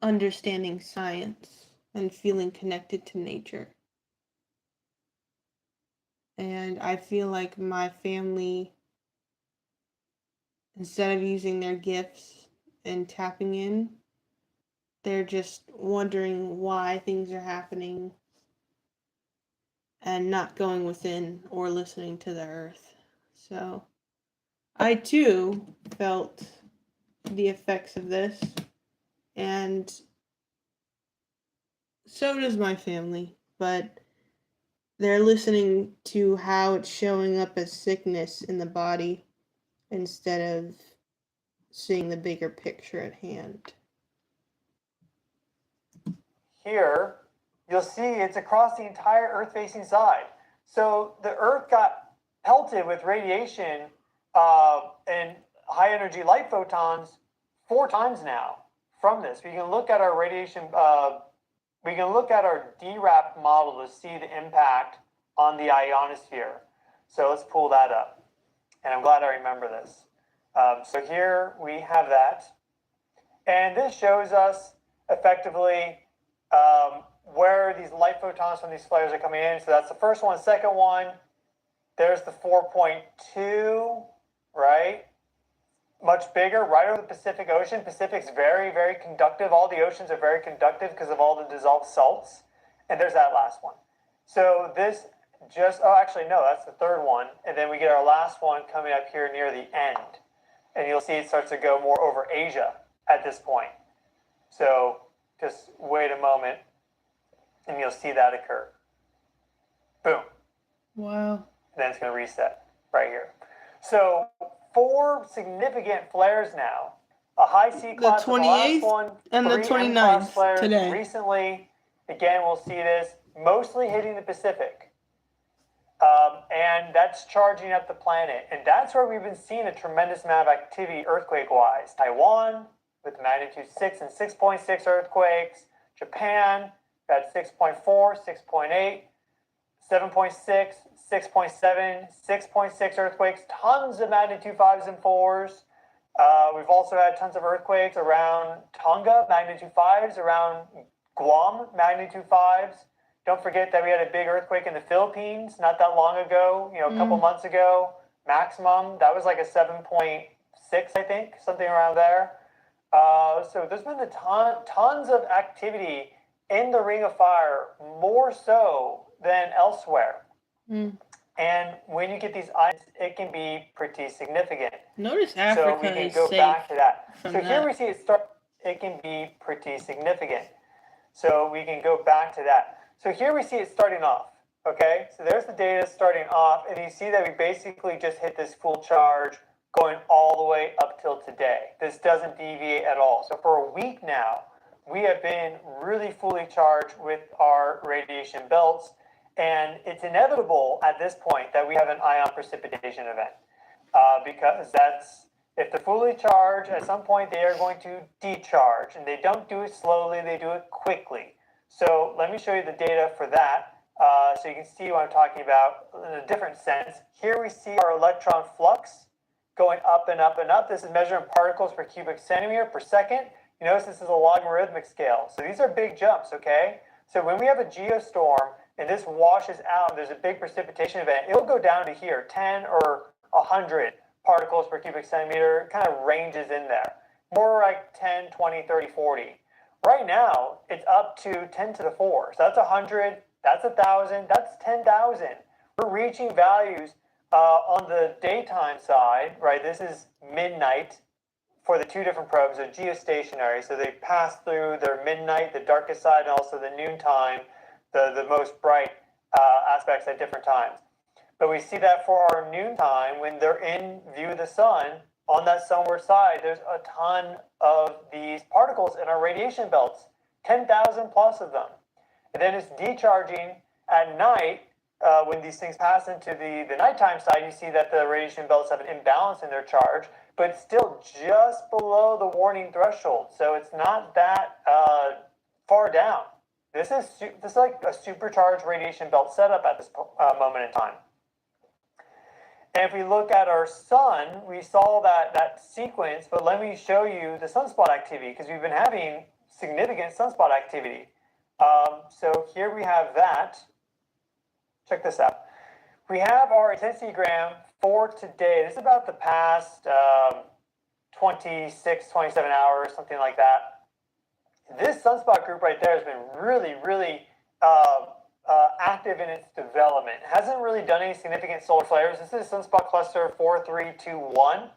understanding science and feeling connected to nature. And I feel like my family, instead of using their gifts and tapping in, they're just wondering why things are happening and not going within or listening to the earth. So I too felt the effects of this, and so does my family, but they're listening to how it's showing up as sickness in the body instead of seeing the bigger picture at hand. Here, you'll see it's across the entire Earth-facing side. So the Earth got pelted with radiation and high-energy light photons 4 times now from this. We can look at our radiation. We can look at our DRAP model to see the impact on the ionosphere. So let's pull that up. And I'm glad I remember this. So here we have that. And this shows us effectively where these light photons from these flares are coming in. So that's the first one. Second one, there's the 4.2, right? Much bigger, right over the Pacific Ocean. Pacific's very, very conductive. All the oceans are very conductive because of all the dissolved salts. And there's that last one. So this just, oh, actually, no, that's the third one. And then we get our last one coming up here near the end. And you'll see it starts to go more over Asia at this point. So just wait a moment and you'll see that occur. Boom. Wow. And then it's going to reset right here. So 4 significant flares now. A high C class, The was the last 28th one, and the 3 M class 29th flares today. recently. Again, we'll see this mostly hitting the Pacific. And that's charging up the planet. And that's where we've been seeing a tremendous amount of activity earthquake-wise. Taiwan, with magnitude 6 and 6.6 earthquakes. Japan, got 6.4, 6.8, 7.6, 6.7, 6.6 earthquakes. Tons of magnitude 5s and 4s. We've also had tons of earthquakes around Tonga, magnitude 5s, around Guam, magnitude 5s. Don't forget that we had a big earthquake in the Philippines not that long ago, a couple months ago. Maximum, that was like a 7.6, I think, something around there. So there's been tons of activity in the Ring of Fire, more so than elsewhere. And when you get these items, it can be pretty significant. Notice Africa so we can is go safe back to that. from So here that. we see it can be pretty significant. So we can go back to that. So here we see it starting off, okay? So there's the data starting off, and you see that we basically just hit this full charge going all the way up till today. This doesn't deviate at all. So for a week now, we have been really fully charged with our radiation belts, and it's inevitable at this point that we have an ion precipitation event because if they're fully charged, at some point they are going to decharge, and they don't do it slowly, they do it quickly. So let me show you the data for that so you can see what I'm talking about in a different sense. Here we see our electron flux going up and up and up. This is measuring particles per cubic centimeter per second. You notice this is a logarithmic scale. So these are big jumps, okay? So when we have a geostorm and this washes out, there's a big precipitation event, it'll go down to here, 10 or 100 particles per cubic centimeter. It kind of ranges in there. More like 10, 20, 30, 40. Right now, it's up to 10 to the 4. So that's 100, that's 1,000, that's 10,000. We're reaching values on the daytime side, right? This is midnight for the 2 different probes. They're geostationary, so they pass through their midnight, the darkest side, and also the noontime, the most bright aspects at different times. But we see that for our noontime, when they're in view of the sun, on that sunward side, there's a ton of these particles in our radiation belts, 10,000 plus of them. And then it's decharging at night. When these things pass into the nighttime side, you see that the radiation belts have an imbalance in their charge, but it's still just below the warning threshold. So it's not that far down. This is like a supercharged radiation belt setup at this moment in time. And if we look at our sun, we saw that sequence, but let me show you the sunspot activity because we've been having significant sunspot activity. So here we have that. Check this out. We have our intensitygram for today. This is about the past 26, 27 hours, something like that. This sunspot group right there has been really, really active in its development. It hasn't really done any significant solar flares. This is sunspot cluster 4321,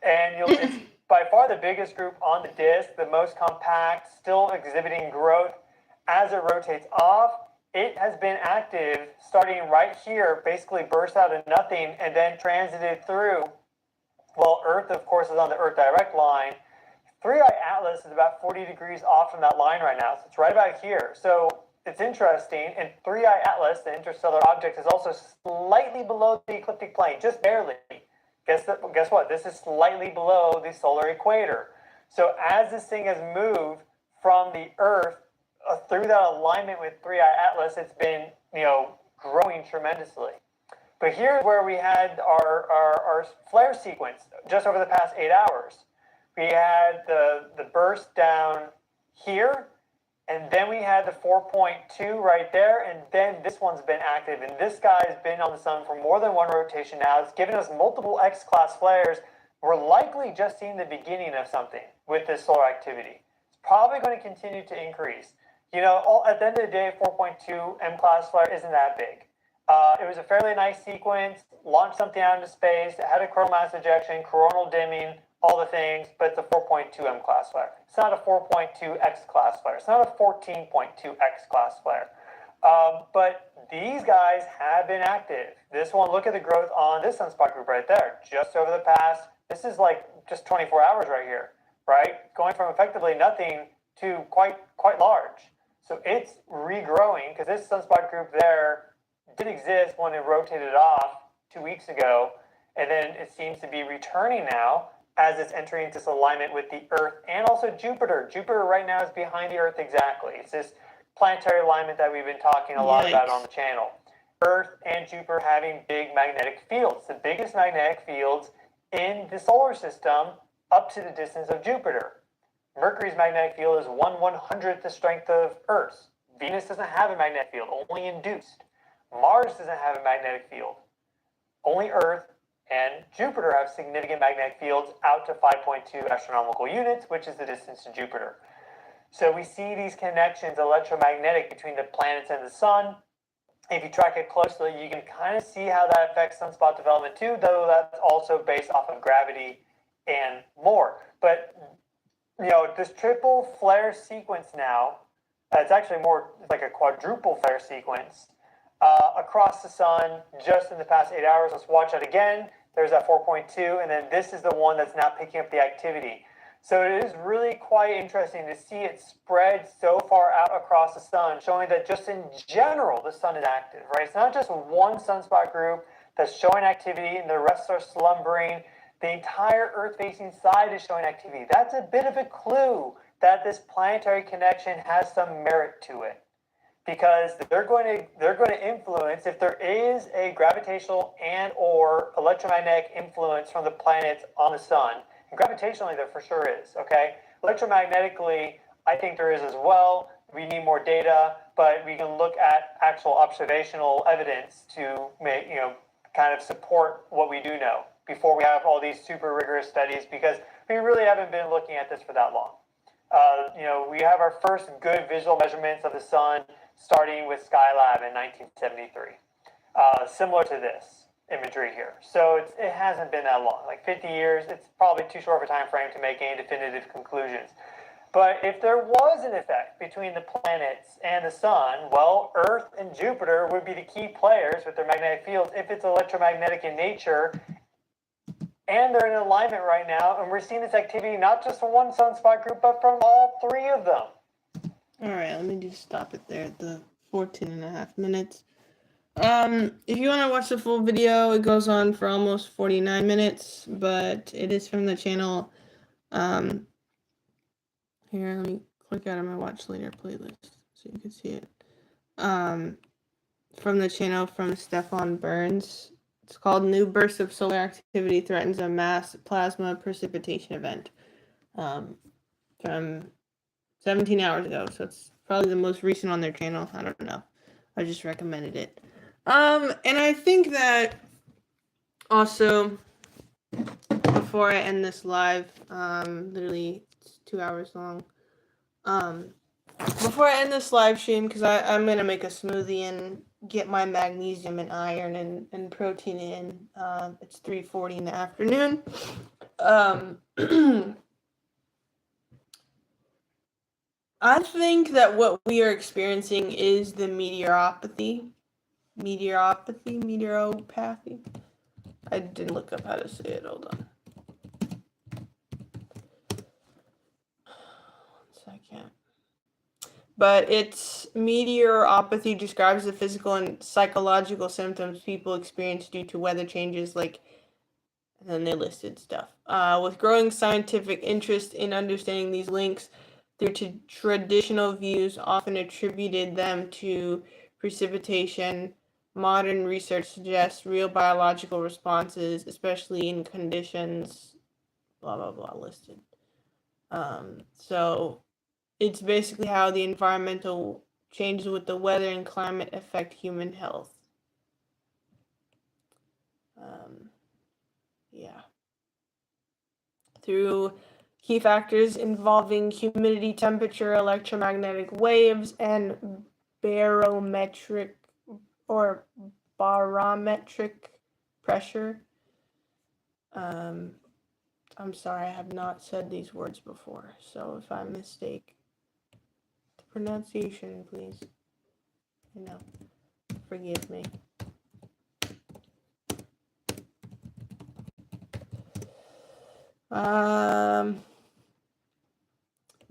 and it's by far the biggest group on the disk, the most compact, still exhibiting growth. As it rotates off, it has been active starting right here, basically burst out of nothing, and then transited through Well, Earth, of course, is on the Earth direct line. 3i Atlas is about 40 degrees off from that line right now, so it's right about here. So it's interesting, and 3i Atlas, the interstellar object, is also slightly below the ecliptic plane, just barely. Guess what? This is slightly below the solar equator. So as this thing has moved from the Earth through that alignment with 3i Atlas, it's been, growing tremendously. But here's where we had our flare sequence just over the past 8 hours. We had the burst down here, and then we had the 4.2 right there, and then this one's been active, and this guy's been on the sun for more than one rotation now. It's given us multiple X-class flares. We're likely just seeing the beginning of something with this solar activity. It's probably going to continue to increase. At the end of the day, 4.2 M-class flare isn't that big. It was a fairly nice sequence, launched something out into space, it had a coronal mass ejection, coronal dimming, all the things, but it's a 4.2 M-class flare. It's not a 4.2 X-class flare. It's not a 14.2 X-class flare. But these guys have been active. This one, look at the growth on this sunspot group right there. Just over the past, this is like just 24 hours right here, right? Going from effectively nothing to quite large. So it's regrowing, because this sunspot group there did exist when it rotated off 2 weeks ago, and then it seems to be returning now as it's entering this alignment with the Earth and also Jupiter. Jupiter right now is behind the Earth exactly. It's this planetary alignment that we've been talking a lot about on the channel. Earth and Jupiter having big magnetic fields, the biggest magnetic fields in the solar system up to the distance of Jupiter. Mercury's magnetic field is 1/100th the strength of Earth's. Venus doesn't have a magnetic field, only induced. Mars doesn't have a magnetic field. Only Earth and Jupiter have significant magnetic fields out to 5.2 astronomical units, which is the distance to Jupiter. So we see these connections electromagnetic between the planets and the sun. If you track it closely, you can kind of see how that affects sunspot development too, though that's also based off of gravity and more. But, this triple flare sequence now, it's actually more like a quadruple flare sequence, across the sun just in the past 8 hours. Let's watch that again. There's that 4.2, and then this is the one that's now picking up the activity. So it is really quite interesting to see it spread so far out across the sun, showing that just in general, the sun is active, right? It's not just one sunspot group that's showing activity and the rest are slumbering. The entire Earth-facing side is showing activity. That's a bit of a clue that this planetary connection has some merit to it, because they're going to influence, if there is a gravitational and or electromagnetic influence from the planets on the sun. And gravitationally, there for sure is, okay? Electromagnetically, I think there is as well. We need more data, but we can look at actual observational evidence to make, kind of support what we do know before we have all these super rigorous studies, because we really haven't been looking at this for that long. We have our first good visual measurements of the sun starting with Skylab in 1973, similar to this imagery here. So it hasn't been that long, like 50 years. It's probably too short of a time frame to make any definitive conclusions. But if there was an effect between the planets and the sun, well, Earth and Jupiter would be the key players with their magnetic fields if it's electromagnetic in nature. And they're in alignment right now, and we're seeing this activity not just from one sunspot group, but from all three of them. All right, let me just stop it there at the 14.5 minutes. If you want to watch the full video, it goes on for almost 49 minutes, but it is from the channel. Here, let me click out of my watch later playlist so you can see it. From the channel from Stefan Burns. It's called New Burst of Solar Activity Threatens a Mass Plasma Precipitation Event. From 17 hours ago, so it's probably the most recent on their channel. I don't know. I just recommended it. And I think that also, before I end this live, literally it's 2 hours long. Before I end this live stream, because I'm going to make a smoothie and get my magnesium and iron and protein in. It's 3:40 in the afternoon. I think that what we are experiencing is the meteoropathy. Meteoropathy? I didn't look up how to say it. Hold on. but its meteoropathy describes the physical and psychological symptoms people experience due to weather changes, like, and then they listed stuff. With growing scientific interest in understanding these links through to traditional views often attributed them to precipitation, modern research suggests real biological responses, especially in conditions, blah, blah, blah, listed. So it's basically how the environmental changes with the weather and climate affect human health. Yeah. Through key factors involving humidity, temperature, electromagnetic waves, and barometric or barometric pressure. I'm sorry, I have not said these words before, so if I mistake the pronunciation, please, forgive me.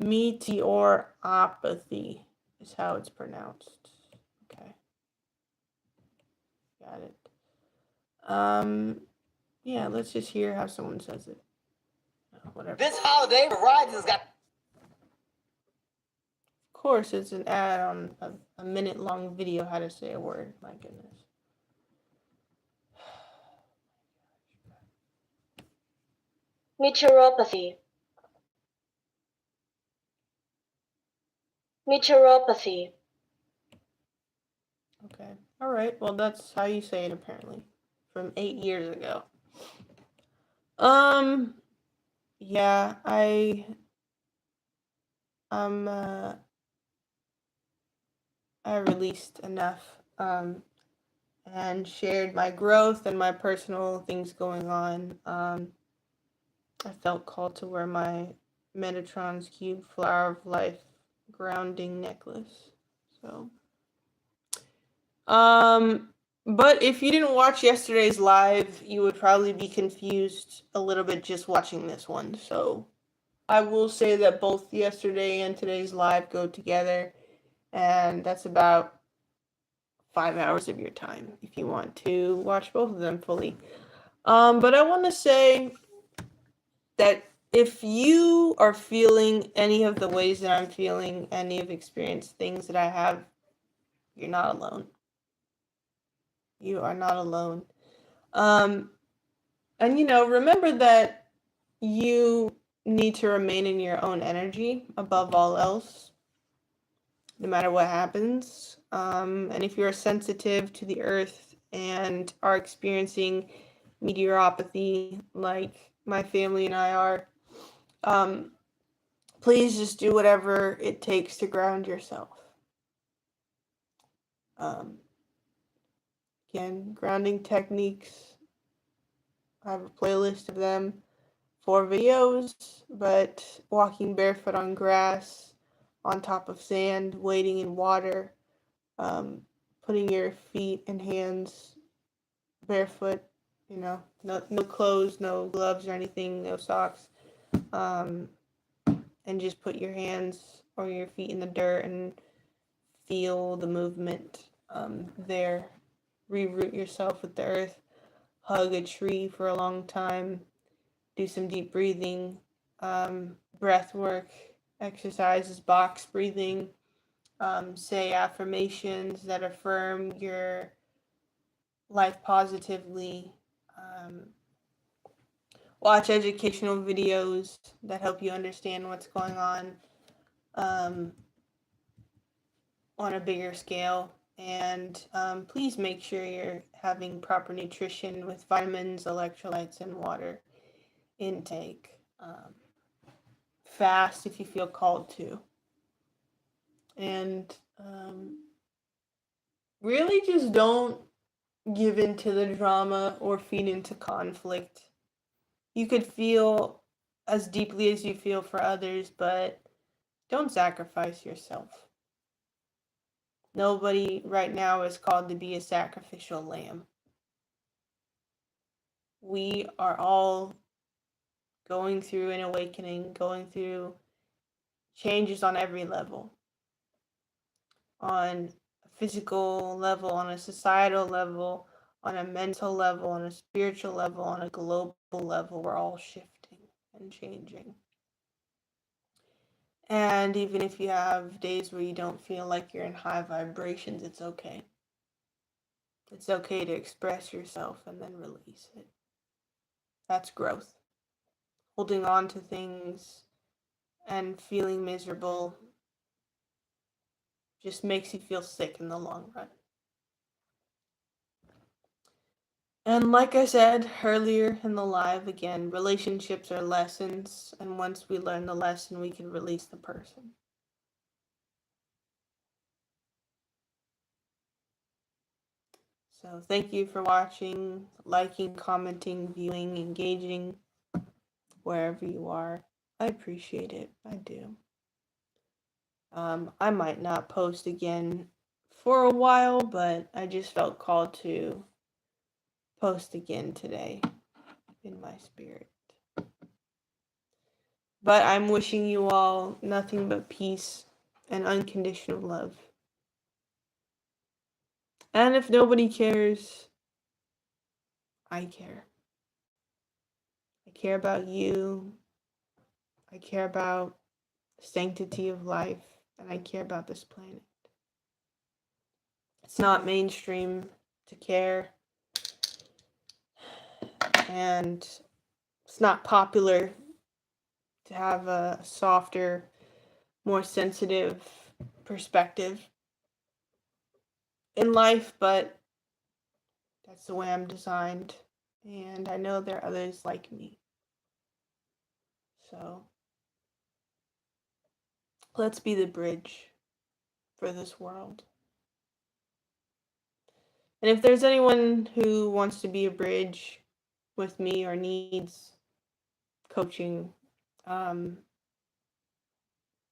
Meteoropathy is how it's pronounced. Okay. Got it. Yeah, let's just hear how someone says it. Whatever. This holiday, Verizon's got. Of course, it's an ad on a minute-long video how to say a word. My goodness. Meteoropathy. Meteoropathy. Okay. All right. Well, that's how you say it apparently. From 8 years ago. Yeah, I released enough and shared my growth and my personal things going on. I felt called to wear my Metatron's Cube Flower of Life grounding necklace. So but if you didn't watch yesterday's live, you would probably be confused a little bit just watching this one. So I will say that both yesterday and today's live go together, and that's about 5 hours of your time if you want to watch both of them fully. But I want to say that if you are feeling any of the ways that I'm feeling, any of experienced things that I have, you're not alone. You are not alone. And remember that you need to remain in your own energy above all else, no matter what happens. And if you're sensitive to the earth and are experiencing meteoropathy like my family and I are, please just do whatever it takes to ground yourself. Again, grounding techniques, I have a playlist of them, 4 videos, but walking barefoot on grass, on top of sand, wading in water, putting your feet and hands barefoot, no clothes, no gloves or anything, no socks, and just put your hands or your feet in the dirt and feel the movement there. Reroot yourself with the earth, hug a tree for a long time, do some deep breathing, breath work, exercises, box breathing, say affirmations that affirm your life positively, watch educational videos that help you understand what's going on a bigger scale. And please make sure you're having proper nutrition with vitamins, electrolytes, and water intake. Fast if you feel called to. And really just don't give into the drama or feed into conflict. You could feel as deeply as you feel for others, but don't sacrifice yourself. Nobody right now is called to be a sacrificial lamb. We are all going through an awakening, going through changes on every level. on a physical level, on a societal level, on a mental level, on a spiritual level, on a global level. We're all shifting and changing. And even if you have days where you don't feel like you're in high vibrations, it's okay. It's okay to express yourself and then release it. That's growth. Holding on to things and feeling miserable just makes you feel sick in the long run. And like I said earlier in the live, again, relationships are lessons, and once we learn the lesson, we can release the person. So thank you for watching, liking, commenting, viewing, engaging, wherever you are. I appreciate it. I do. I might not post again for a while, but I just felt called to post again today in my spirit. But I'm wishing you all nothing but peace and unconditional love. And if nobody cares, I care. I care about you. I care about the sanctity of life. And I care about this planet. It's not mainstream to care. And it's not popular to have a softer, more sensitive perspective in life, but that's the way I'm designed. And I know there are others like me. So let's be the bridge for this world. And if there's anyone who wants to be a bridge with me or needs coaching to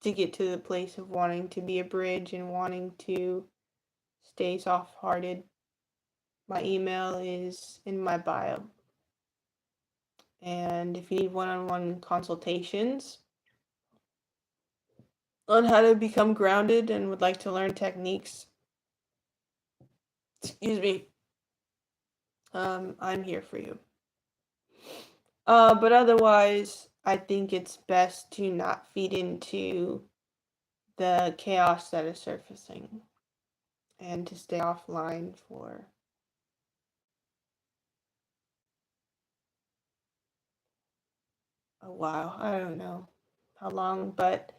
get to the place of wanting to be a bridge and wanting to stay soft-hearted, my email is in my bio. And if you need one-on-one consultations on how to become grounded and would like to learn techniques, I'm here for you. But otherwise, I think it's best to not feed into the chaos that is surfacing and to stay offline for a while. I don't know how long, but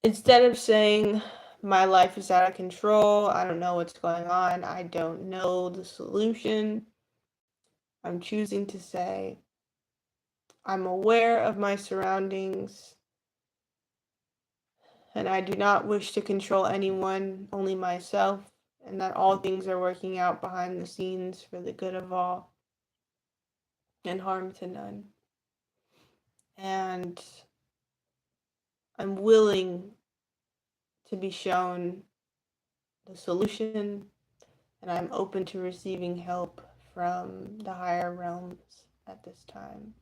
instead of saying my life is out of control, I don't know what's going on, I don't know the solution, I'm choosing to say I'm aware of my surroundings and I do not wish to control anyone, only myself, and that all things are working out behind the scenes for the good of all and harm to none. And I'm willing to be shown the solution, and I'm open to receiving help from the higher realms at this time.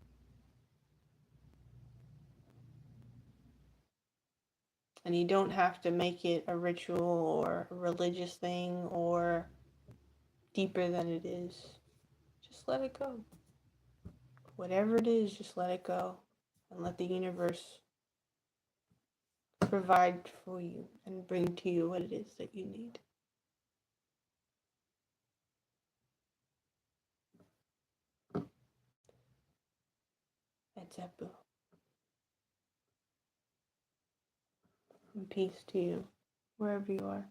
And you don't have to make it a ritual or a religious thing or deeper than it is. Just let it go. Whatever it is, just let it go and let the universe provide for you and bring to you what it is that you need. That's Epu. And peace to you, wherever you are.